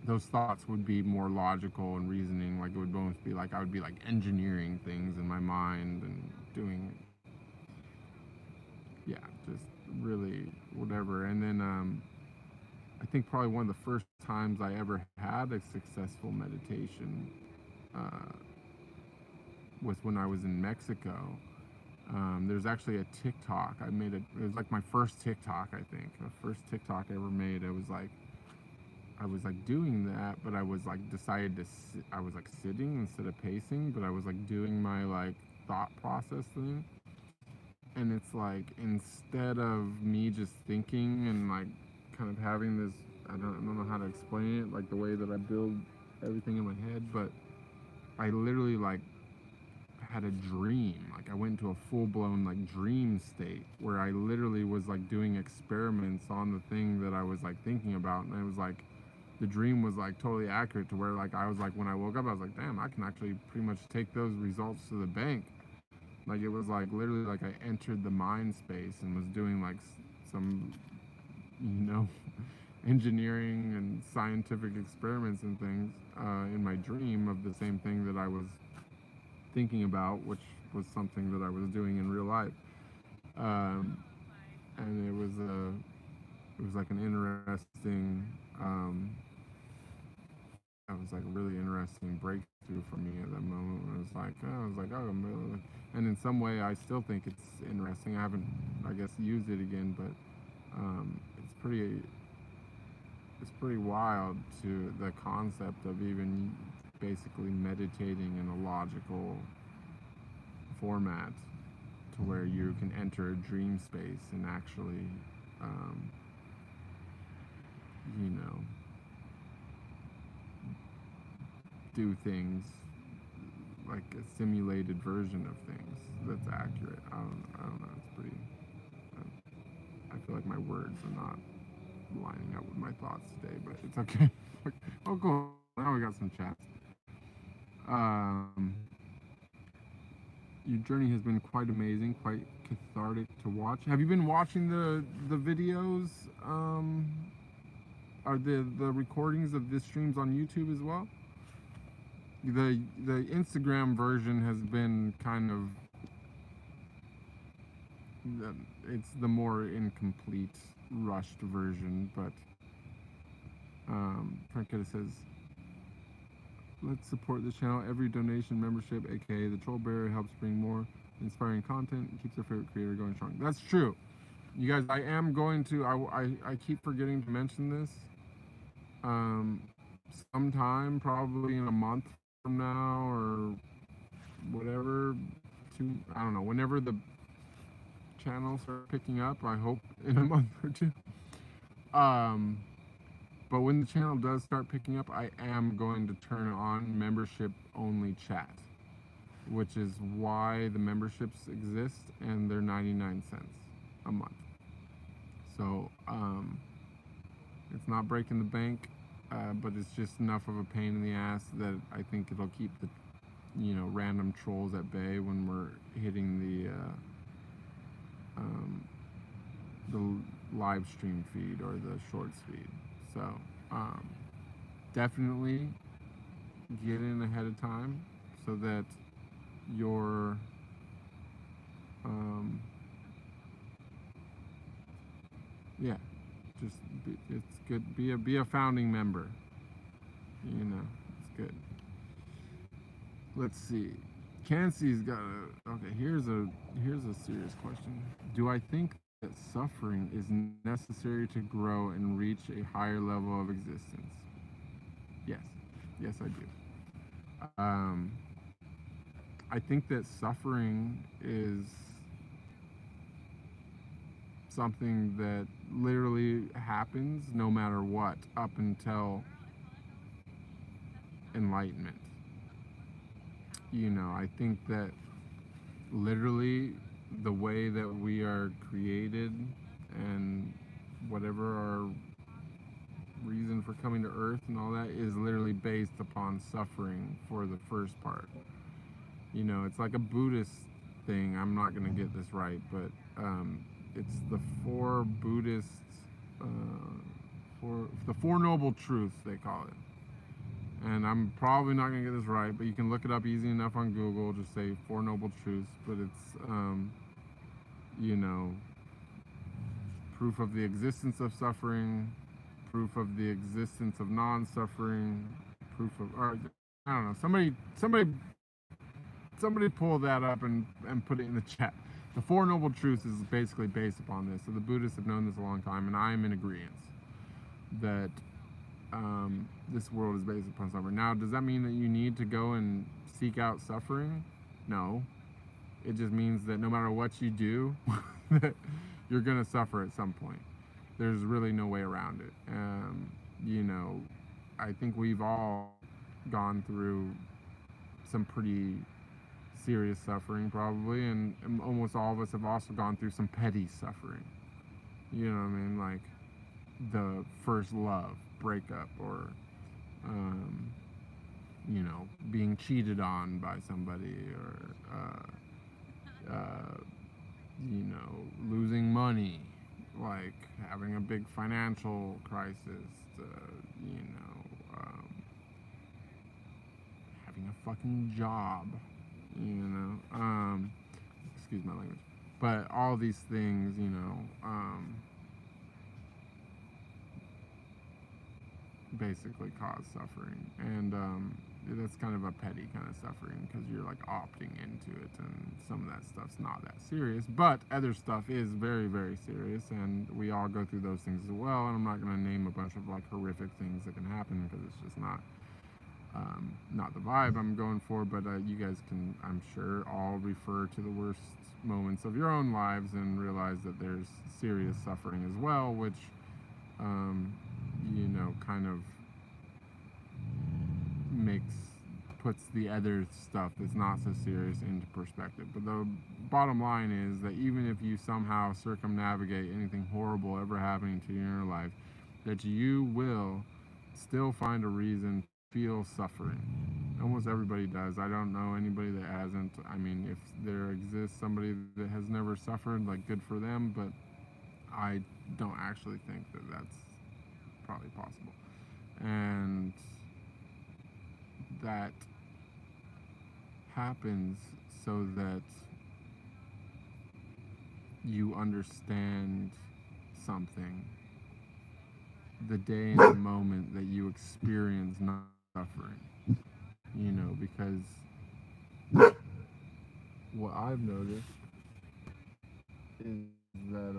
those thoughts would be more logical and reasoning. Like it would almost be like I would be like engineering things in my mind and doing, yeah, just really whatever. And then I think probably one of the first times I ever had a successful meditation uh, was when I was in Mexico. There's actually a TikTok I made. It was like my first TikTok, I think. The first TikTok I ever made. I was like doing that, but I was like decided to. I was like sitting instead of pacing, but I was like doing my like thought process thing. And it's like instead of me just thinking and like kind of having this, I don't know how to explain it, like the way that I build everything in my head, but I literally like had a dream. Like I went into a full-blown like dream state where I literally was like doing experiments on the thing that I was like thinking about, and I was like, the dream was like totally accurate to where like I was like, when I woke up I was like, damn, I can actually pretty much take those results to the bank. Like it was like literally like I entered the mind space and was doing like some, you know, engineering and scientific experiments and things in my dream of the same thing that I was thinking about, which was something that I was doing in real life. And it was like an interesting, it was like a really interesting breakthrough for me at that moment. I was like, oh, and in some way, I still think it's interesting. I haven't, I guess, used it again, but it's pretty wild to the concept of even basically meditating in a logical format to where you can enter a dream space and actually, um, you know, do things like a simulated version of things that's accurate. I don't know. It's pretty. I feel like my words are not lining up with my thoughts today, but it's okay. Oh, cool. Now we got some chats. Um, your journey has been quite amazing, quite cathartic to watch. Have you been watching the videos? Are the recordings of the streams on YouTube as well? The Instagram version has been kind of it's the more incomplete, rushed version, but Franketta says, let's support this channel. Every donation, membership, aka the Troll Bear, helps bring more inspiring content and keeps our favorite creator going strong. That's true. You guys, I am going to, I keep forgetting to mention this. Sometime, probably in a month from now or whatever, I don't know, whenever the channels start picking up, I hope in a month or two. But when the channel does start picking up, I am going to turn on membership only chat, which is why the memberships exist, and they're 99 cents a month. So it's not breaking the bank, but it's just enough of a pain in the ass that I think it'll keep the random trolls at bay when we're hitting the live stream feed or the shorts feed. So definitely get in ahead of time so that your yeah, it's good. Be a founding member. It's good. Let's see. Cancey's got okay. Here's a serious question. Do I think that suffering is necessary to grow and reach a higher level of existence? Yes, yes, I do. I think that suffering is something that literally happens no matter what up until enlightenment. I think that literally the way that we are created and whatever our reason for coming to earth and all that is literally based upon suffering for the first part. It's like a Buddhist thing. I'm not going to get this right, but it's the four Buddhist, uh, the Four Noble Truths, they call it. And I'm probably not going to get this right, but you can look it up easy enough on Google. Just say Four Noble Truths, but it's, you know, proof of the existence of suffering, proof of the existence of non-suffering, proof of, or, I don't know, somebody pull that up and put it in the chat. The Four Noble Truths is basically based upon this. So the Buddhists have known this a long time, and I am in agreement that this world is based upon suffering. Now, does that mean that you need to go and seek out suffering? No. It just means that no matter what you do, that you're going to suffer at some point. There's really no way around it. I think we've all gone through some pretty serious suffering probably, and almost all of us have also gone through some petty suffering. You know what I mean? Like the first love breakup, or being cheated on by somebody, or losing money, like having a big financial crisis, having a fucking job, excuse my language, but all these things, basically cause suffering, and that's kind of a petty kind of suffering because you're like opting into it, and some of that stuff's not that serious, but other stuff is very, very serious, and we all go through those things as well. And I'm not going to name a bunch of like horrific things that can happen because it's just not the vibe I'm going for, but you guys can, I'm sure, all refer to the worst moments of your own lives and realize that there's serious suffering as well, which kind of puts the other stuff that's not so serious into perspective. But the bottom line is that even if you somehow circumnavigate anything horrible ever happening to you in your life, that you will still find a reason to feel suffering. Almost everybody does. I don't know anybody that hasn't. I mean, if there exists somebody that has never suffered, like, good for them, but I don't actually think that that's probably possible. And that happens so that you understand something the day and the moment that you experience not suffering. Because what I've noticed is that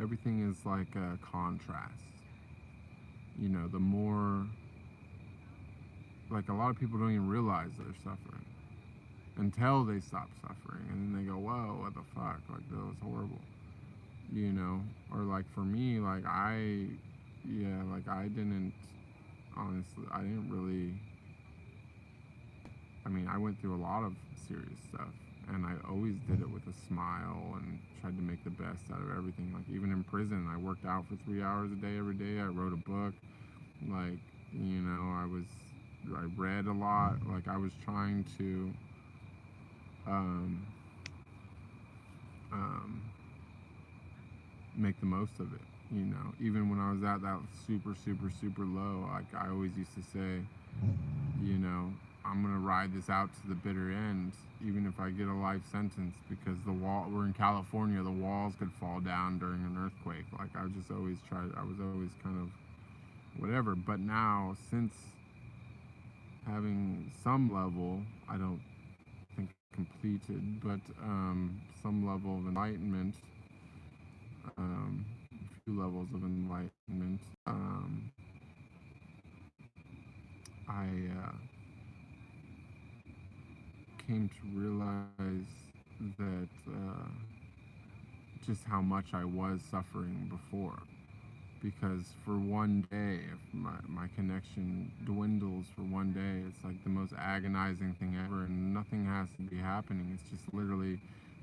everything is like a contrast. The more, like, a lot of people don't even realize they're suffering until they stop suffering, and then they go, whoa, what the fuck, like, that was horrible. Or like for me, like I didn't, honestly, I didn't really, I went through a lot of serious stuff, and I always did it with a smile and tried to make the best out of everything. Like, even in prison, I worked out for 3 hours a day every day. I wrote a book. Like, I read a lot. Like, I was trying to make the most of it. Even when I was at that super, super, super low, like, I always used to say, I'm gonna ride this out to the bitter end, even if I get a life sentence, because we're in California, the walls could fall down during an earthquake. Like, I was always kind of whatever. But now, since having some level, I don't think completed, but some level of enlightenment, two levels of enlightenment. I came to realize that just how much I was suffering before. Because for one day, if my connection dwindles for one day, it's like the most agonizing thing ever, and nothing has to be happening. It's just literally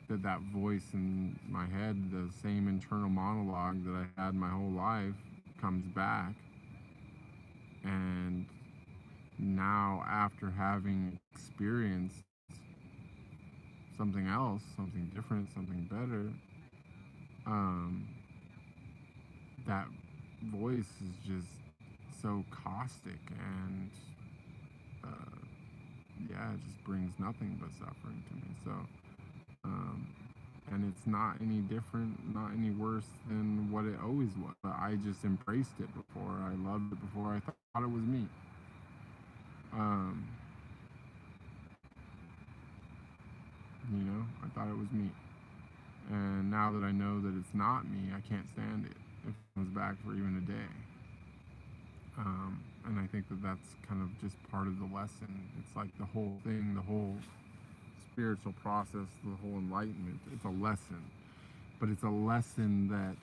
that voice in my head, the same internal monologue that I had my whole life, comes back. And now, after having experienced something else, something different, something better, that voice is just so caustic, and yeah, it just brings nothing but suffering to me. So and it's not any different, not any worse than what it always was. But I just embraced it before. I loved it before. I thought it was me. I thought it was me. And now that I know that it's not me, I can't stand it if it comes back for even a day. And I think that that's kind of just part of the lesson. It's like the whole thing, the whole spiritual process, the whole enlightenment. It's a lesson. But it's a lesson that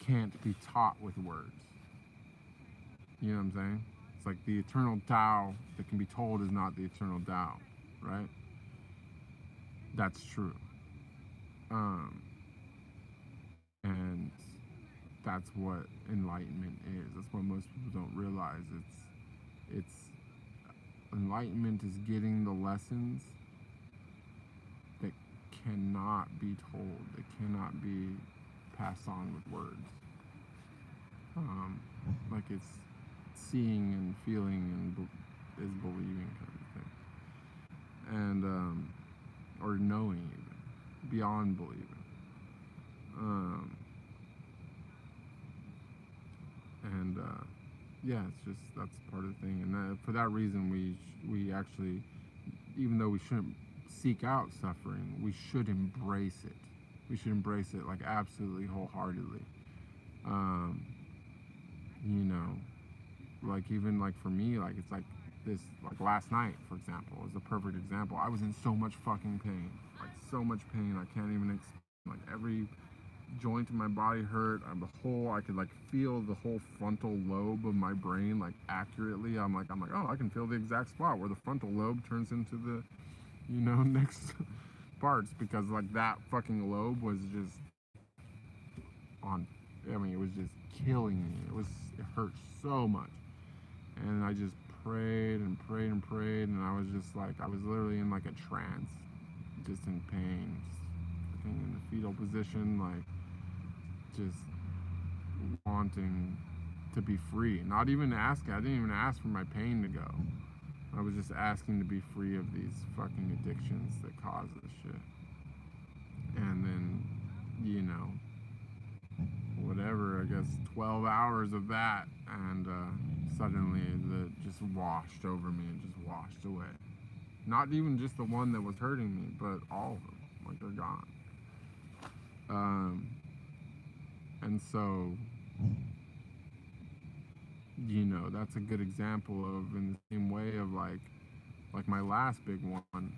can't be taught with words. You know what I'm saying? It's like the eternal Tao that can be told is not the eternal Tao, right? That's true. And that's what enlightenment is. That's what most people don't realize. It's enlightenment is getting the lessons that cannot be told, that cannot be passed on with words. Like it's seeing and feeling and is believing kind of thing, and or knowing even beyond believing. And yeah, it's just that's part of the thing, and for that reason, we actually, even though we shouldn't seek out suffering, we should embrace it. We should embrace it like absolutely wholeheartedly. Like even like for me, like it's like this, like last night, for example, is a perfect example. I was in so much fucking pain, like so much pain. I can't even like every joint in my body hurt. I could like feel the whole frontal lobe of my brain like accurately. I'm like, oh, I can feel the exact spot where the frontal lobe turns into the, next parts, because like that fucking lobe was just on. I mean, it was just killing me. It hurt so much, and I just prayed and prayed and prayed, and I was just like, I was literally in like a trance, just in pain, just in the fetal position, like just wanting to be free. Not even asking. I didn't even ask for my pain to go. I was just asking to be free of these fucking addictions that cause this shit. And then, whatever, I guess 12 hours of that, and suddenly it just washed over me and just washed away. Not even just the one that was hurting me, but all of them. Like, they're gone. And so, that's a good example of, in the same way of like my last big one,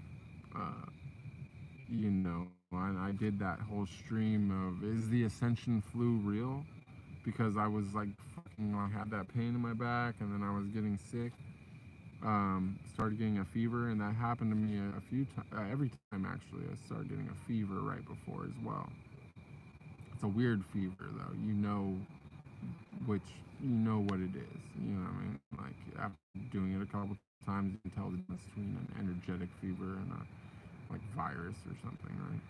and I did that whole stream of, is the ascension flu real? Because I was like I had that pain in my back, and then I was getting sick, started getting a fever, and that happened to me a few times, every time actually. I started getting a fever right before as well. It's a weird fever though, what it is, you know what I mean? Like, after doing it a couple times, you can tell the difference between an energetic fever and a like virus or something, right?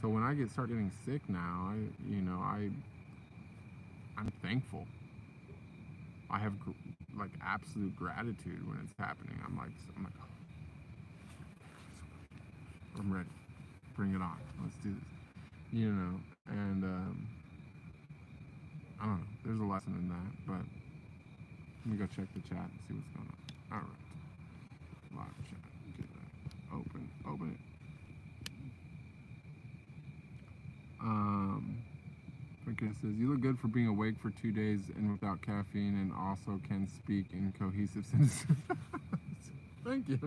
So when I start getting sick now, I'm thankful. I have like absolute gratitude when it's happening. I'm like, oh, I'm ready. Bring it on. Let's do this. And I don't know. There's a lesson in that, but let me go check the chat and see what's going on. All right. Live chat. Get that. Open it. Erica says, you look good for being awake for 2 days and without caffeine, and also can speak in cohesive sentences. Thank you.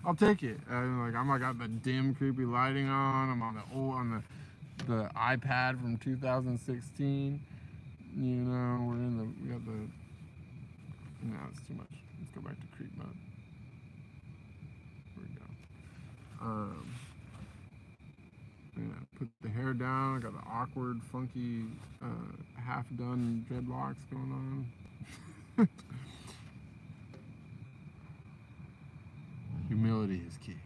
I'll take it. I'm like got the dim, creepy lighting on. I'm on the iPad from 2016. You know, we got the. No, it's too much. Let's go back to creep mode. Here we go. Yeah, put the hair down. I got the awkward, funky, half-done dreadlocks going on. Humility is key.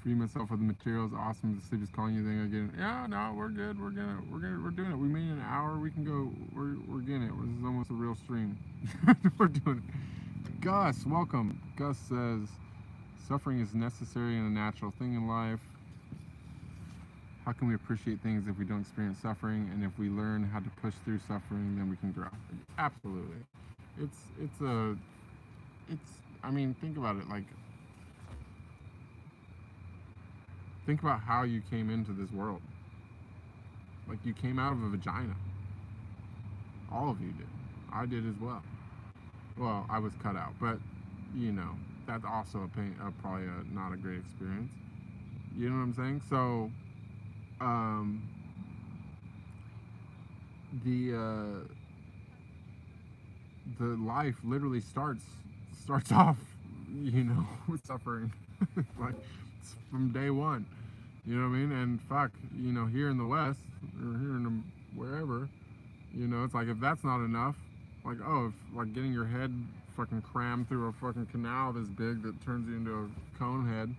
Free myself of the materials. Awesome. The sleep is calling you. Then again. Yeah, no, we're good. We're doing it. We made an hour. We can go. We're getting it. This is almost a real stream. We're doing it. Gus, welcome. Gus says, suffering is necessary and a natural thing in life. How can we appreciate things if we don't experience suffering? And if we learn how to push through suffering, then we can grow. Absolutely. I mean, think about it. Like, think about how you came into this world. Like, you came out of a vagina. All of you did. I did as well. Well, I was cut out, but, you know, that's also probably not a great experience. You know what I'm saying? So, the life literally starts off, you know, with suffering. Like, it's from day one. You know what I mean? And fuck, you know, here in the West, or here in the wherever, you know, it's like, if that's not enough, like, oh, if, like, getting your head fucking crammed through a fucking canal this big that turns you into a cone head,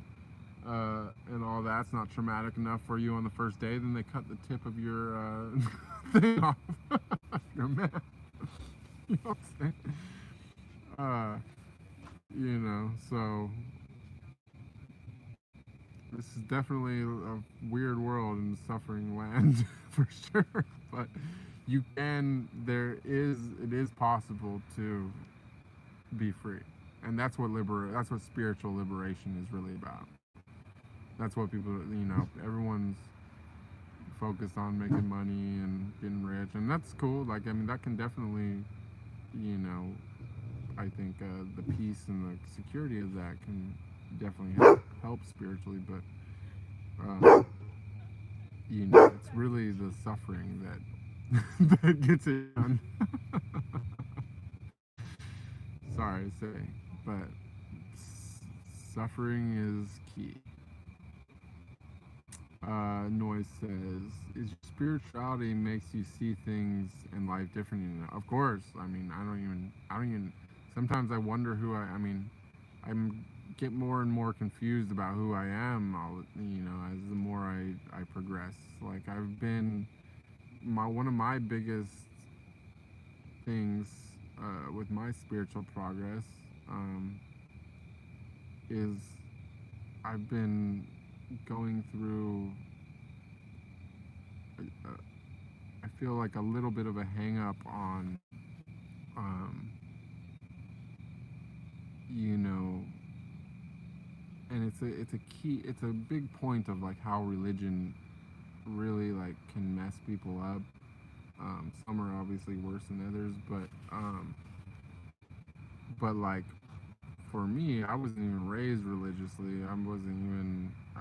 and all that's not traumatic enough for you on the first day, then they cut the tip of your thing off. Your man. You know what I'm saying? You know, so this is definitely a weird world in the suffering land for sure. But it is possible to be free. And that's what spiritual liberation is really about. That's what people, you know, everyone's focused on making money and getting rich, and that's cool. Like, I mean, that can definitely, you know, I think the peace and the security of that can definitely help spiritually, but you know, it's really the suffering that that gets it done. Sorry to say, but suffering is key. Noise says, is spirituality makes you see things in life differently? Of course. I mean, I don't even, sometimes I wonder I get more and more confused about who I am, you know, as the more I progress. Like, I've been, one of my biggest things with my spiritual progress is I've been going through, I feel like a little bit of a hang up on, you know, and it's a big point of like how religion really like can mess people up. Some are obviously worse than others, but like, for me, I wasn't even raised religiously. I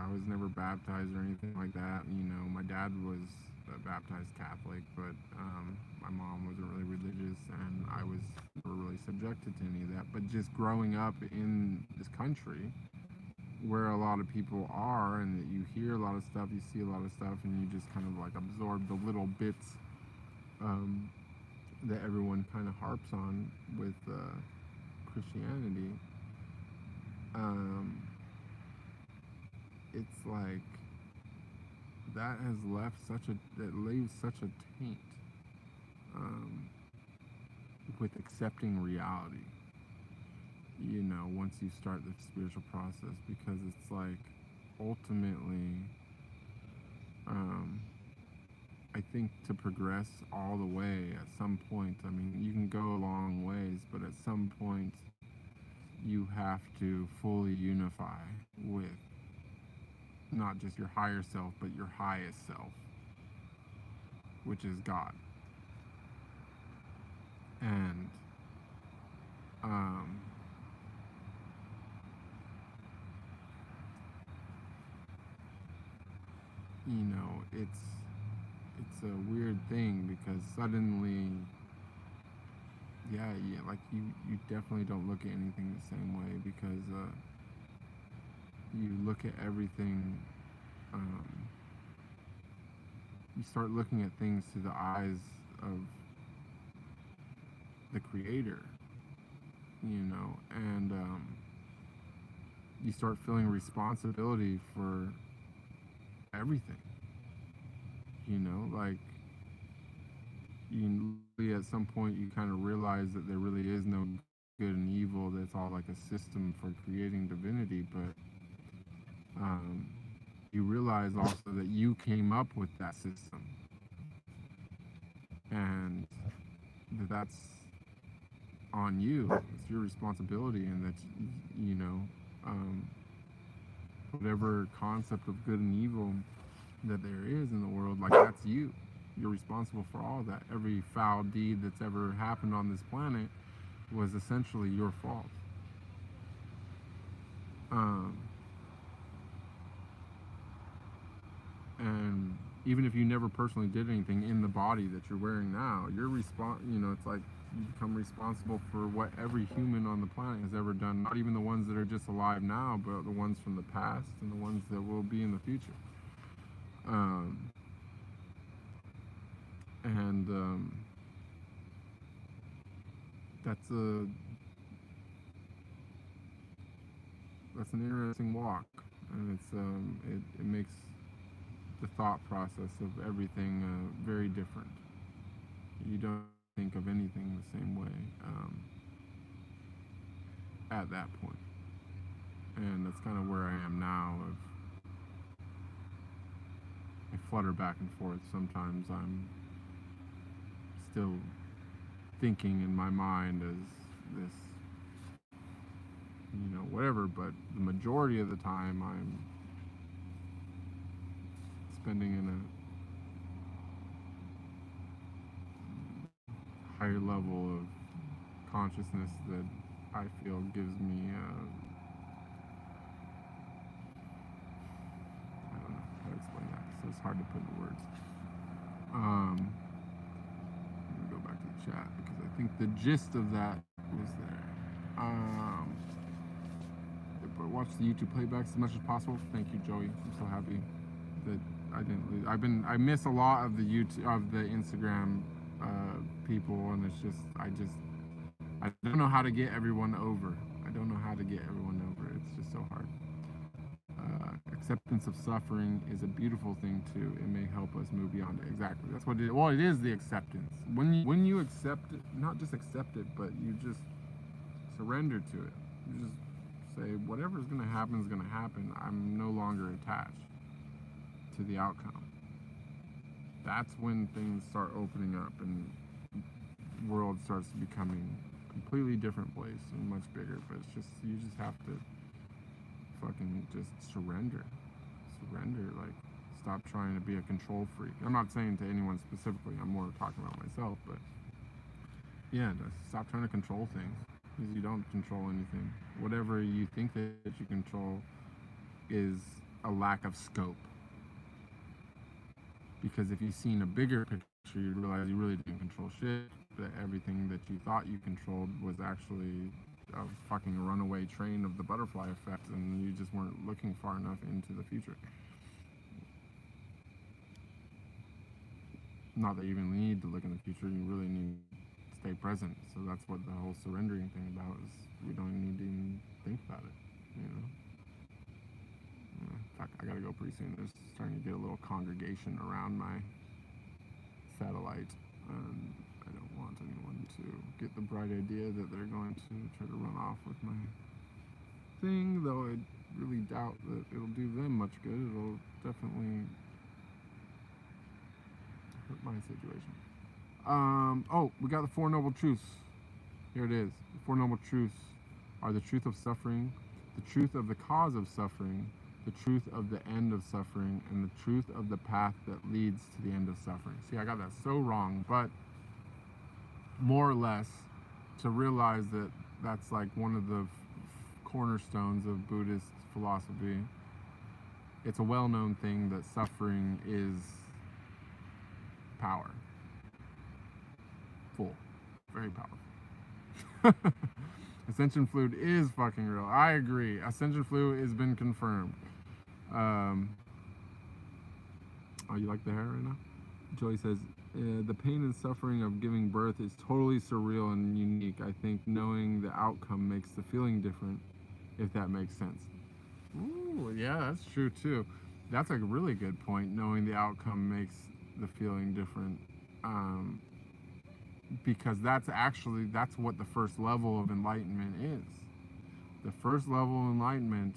was never baptized or anything like that. You know, my dad was a baptized Catholic, but my mom wasn't really religious, and I was never really subjected to any of that. But just growing up in this country, where a lot of people are, and that you hear a lot of stuff, you see a lot of stuff, and you just kind of like absorb the little bits that everyone kind of harps on with Christianity. It's like that leaves such a taint with accepting reality, you know, once you start the spiritual process, because it's like ultimately I think to progress all the way at some point, I mean, you can go a long ways, but at some point you have to fully unify with not just your higher self, but your highest self, which is God. And um, it's a weird thing because suddenly, yeah, like you definitely don't look at anything the same way because you look at everything. Um, you start looking at things through the eyes of the Creator, and you start feeling responsibility for everything. Like at some point you kind of realize that there really is no good and evil. That's all like a system for creating divinity. But you realize also that you came up with that system, and that's on you. It's your responsibility, and that um, whatever concept of good and evil that there is in the world, like that's you. You're responsible for all that. Every foul deed that's ever happened on this planet was essentially your fault. Um, and even if you never personally did anything in the body that you're wearing now, you're it's like you become responsible for what every human on the planet has ever done. Not even the ones that are just alive now, but the ones from the past and the ones that will be in the future. Um, and that's an interesting walk, and it makes the thought process of everything very different. You don't think of anything the same way at that point, and that's kind of where I am now. I flutter back and forth. Sometimes I'm still thinking in my mind as this, whatever, but the majority of the time I'm spending in a higher level of consciousness that I feel gives me, I don't know how to explain that, so it's hard to put into words. Let me go back to the chat because I think the gist of that was there. But watch the YouTube playbacks as much as possible. Thank you, Joey. I'm so happy that I didn't lose. I miss a lot of the Instagram people, and it's just I don't know how to get everyone over. It's just so hard. Acceptance of suffering is a beautiful thing too. It may help us move beyond it. Exactly. That's what it is. Well, it is the acceptance. When you accept it, not just accept it, but you just surrender to it. You just say whatever's going to happen is going to happen. I'm no longer attached to the outcome. That's when things start opening up and the world starts becoming a completely different place and much bigger. But it's just you just have to fucking just surrender. Like stop trying to be a control freak. I'm not saying to anyone specifically. I'm more talking about myself. But yeah, just stop trying to control things. Because you don't control anything. Whatever you think that you control is a lack of scope. Because if you've seen a bigger picture, you'd realize you really didn't control shit. That everything that you thought you controlled was actually a fucking runaway train of the butterfly effect, and you just weren't looking far enough into the future. Not that you even need to look in the future, you really need stay present. So that's what the whole surrendering thing about is. We don't need to even think about it, Fuck, I gotta go pretty soon. There's starting to get a little congregation around my satellite, and I don't want anyone to get the bright idea that they're going to try to run off with my thing, though I really doubt that it'll do them much good. It'll definitely my situation. Oh, we got the Four Noble Truths. Here it is. The Four Noble Truths are the truth of suffering, the truth of the cause of suffering, the truth of the end of suffering, and the truth of the path that leads to the end of suffering. See, I got that so wrong, but more or less, to realize that that's like one of the cornerstones of Buddhist philosophy. It's a well-known thing that suffering is power. Full. Very powerful. Ascension fluid is fucking real. I agree. Ascension fluid has been confirmed. Oh, you like the hair right now? Joey says, the pain and suffering of giving birth is totally surreal and unique. I think knowing the outcome makes the feeling different, if that makes sense. Ooh, yeah, that's true too. That's a really good point. Knowing the outcome makes the feeling different. Because that's what the first level of enlightenment is. The first level of enlightenment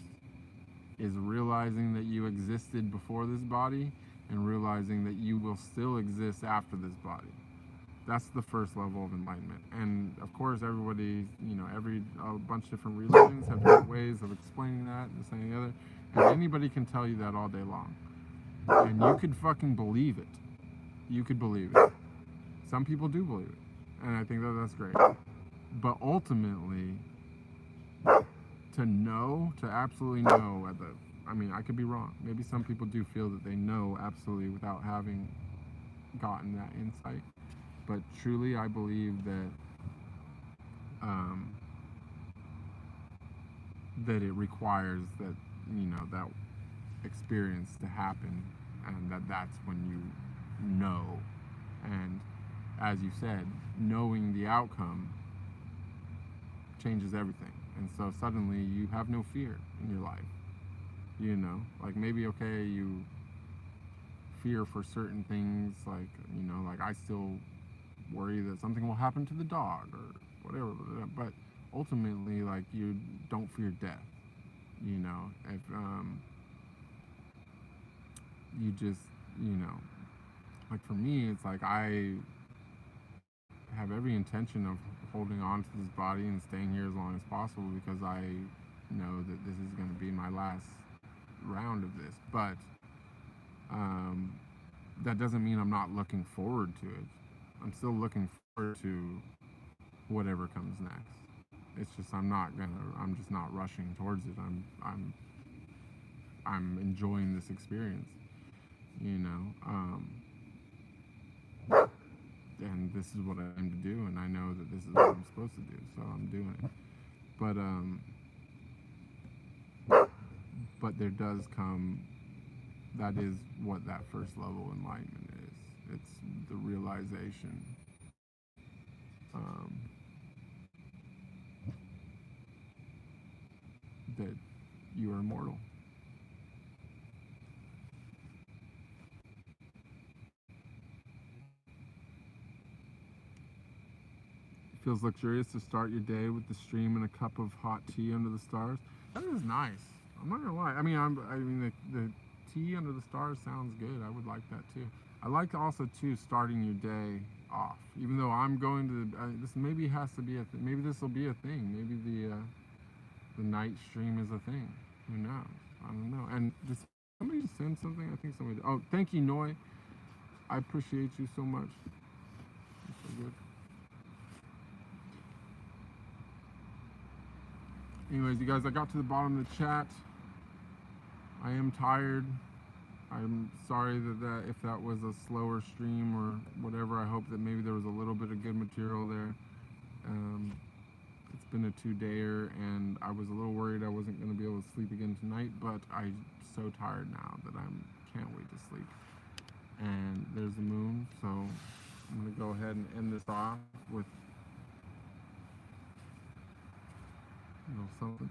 is realizing that you existed before this body and realizing that you will still exist after this body. That's the first level of enlightenment. And of course, everybody, a bunch of different religions have different ways of explaining that and this and the other. But anybody can tell you that all day long. And you could fucking believe it. You could believe it. Some people do believe it. And I think that that's great. But ultimately, to absolutely know I could be wrong. Maybe some people do feel that they know absolutely without having gotten that insight. But truly, I believe that that it requires that that experience to happen, and that's when you know. And as you said, knowing the outcome changes everything. And so suddenly you have no fear in your life. Like maybe, okay, you fear for certain things, like I still worry that something will happen to the dog or whatever, but ultimately, like, you don't fear death. If you just, like, for me, it's like I have every intention of holding on to this body and staying here as long as possible, because I know that this is going to be my last round of this. But that doesn't mean I'm not looking forward to it. I'm still looking forward to whatever comes next. It's just I'm just not rushing towards it. I'm enjoying this experience, and this is what I aim to do, and I know that this is what I'm supposed to do, so I'm doing it. But there does come, that is what that first level enlightenment is. It's the realization that you are immortal. It feels luxurious to start your day with the stream and a cup of hot tea under the stars. That is nice. I'm not gonna lie. The tea under the stars sounds good. I would like that too. I like also too starting your day off. Even though I'm going to this maybe has to be maybe this will be a thing. Maybe the night stream is a thing. Who knows? I don't know. And just somebody just send something. I think somebody. Oh, thank you, Noi. I appreciate you so much. You're so good. Anyways, you guys, I got to the bottom of the chat. I am tired. I'm sorry if that was a slower stream or whatever. I hope that maybe there was a little bit of good material there. It's been a 2-dayer, and I was a little worried I wasn't going to be able to sleep again tonight, but I'm so tired now that I can't wait to sleep. And there's the moon, so I'm going to go ahead and end this off with something.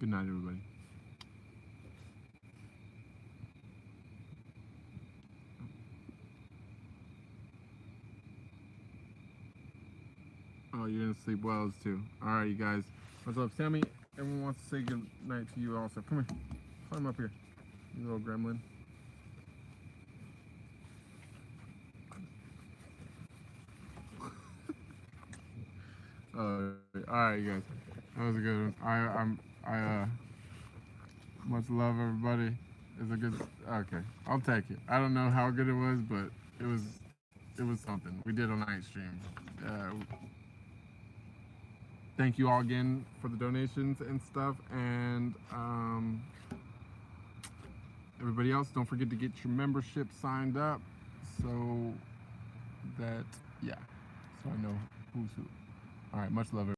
Good night, everybody. Oh, you're gonna sleep well too. All right, you guys. Much love, Sammy. Everyone wants to say good night to you also. Come here, climb up here, you little gremlin. All right, you guys. That was a good one. Much love, everybody. It's a good. Okay, I'll take it. I don't know how good it was, but it was something. We did a night stream. Thank you all again for the donations and stuff, and everybody else, don't forget to get your membership signed up, so that so I know who's who. All right, much love, everybody.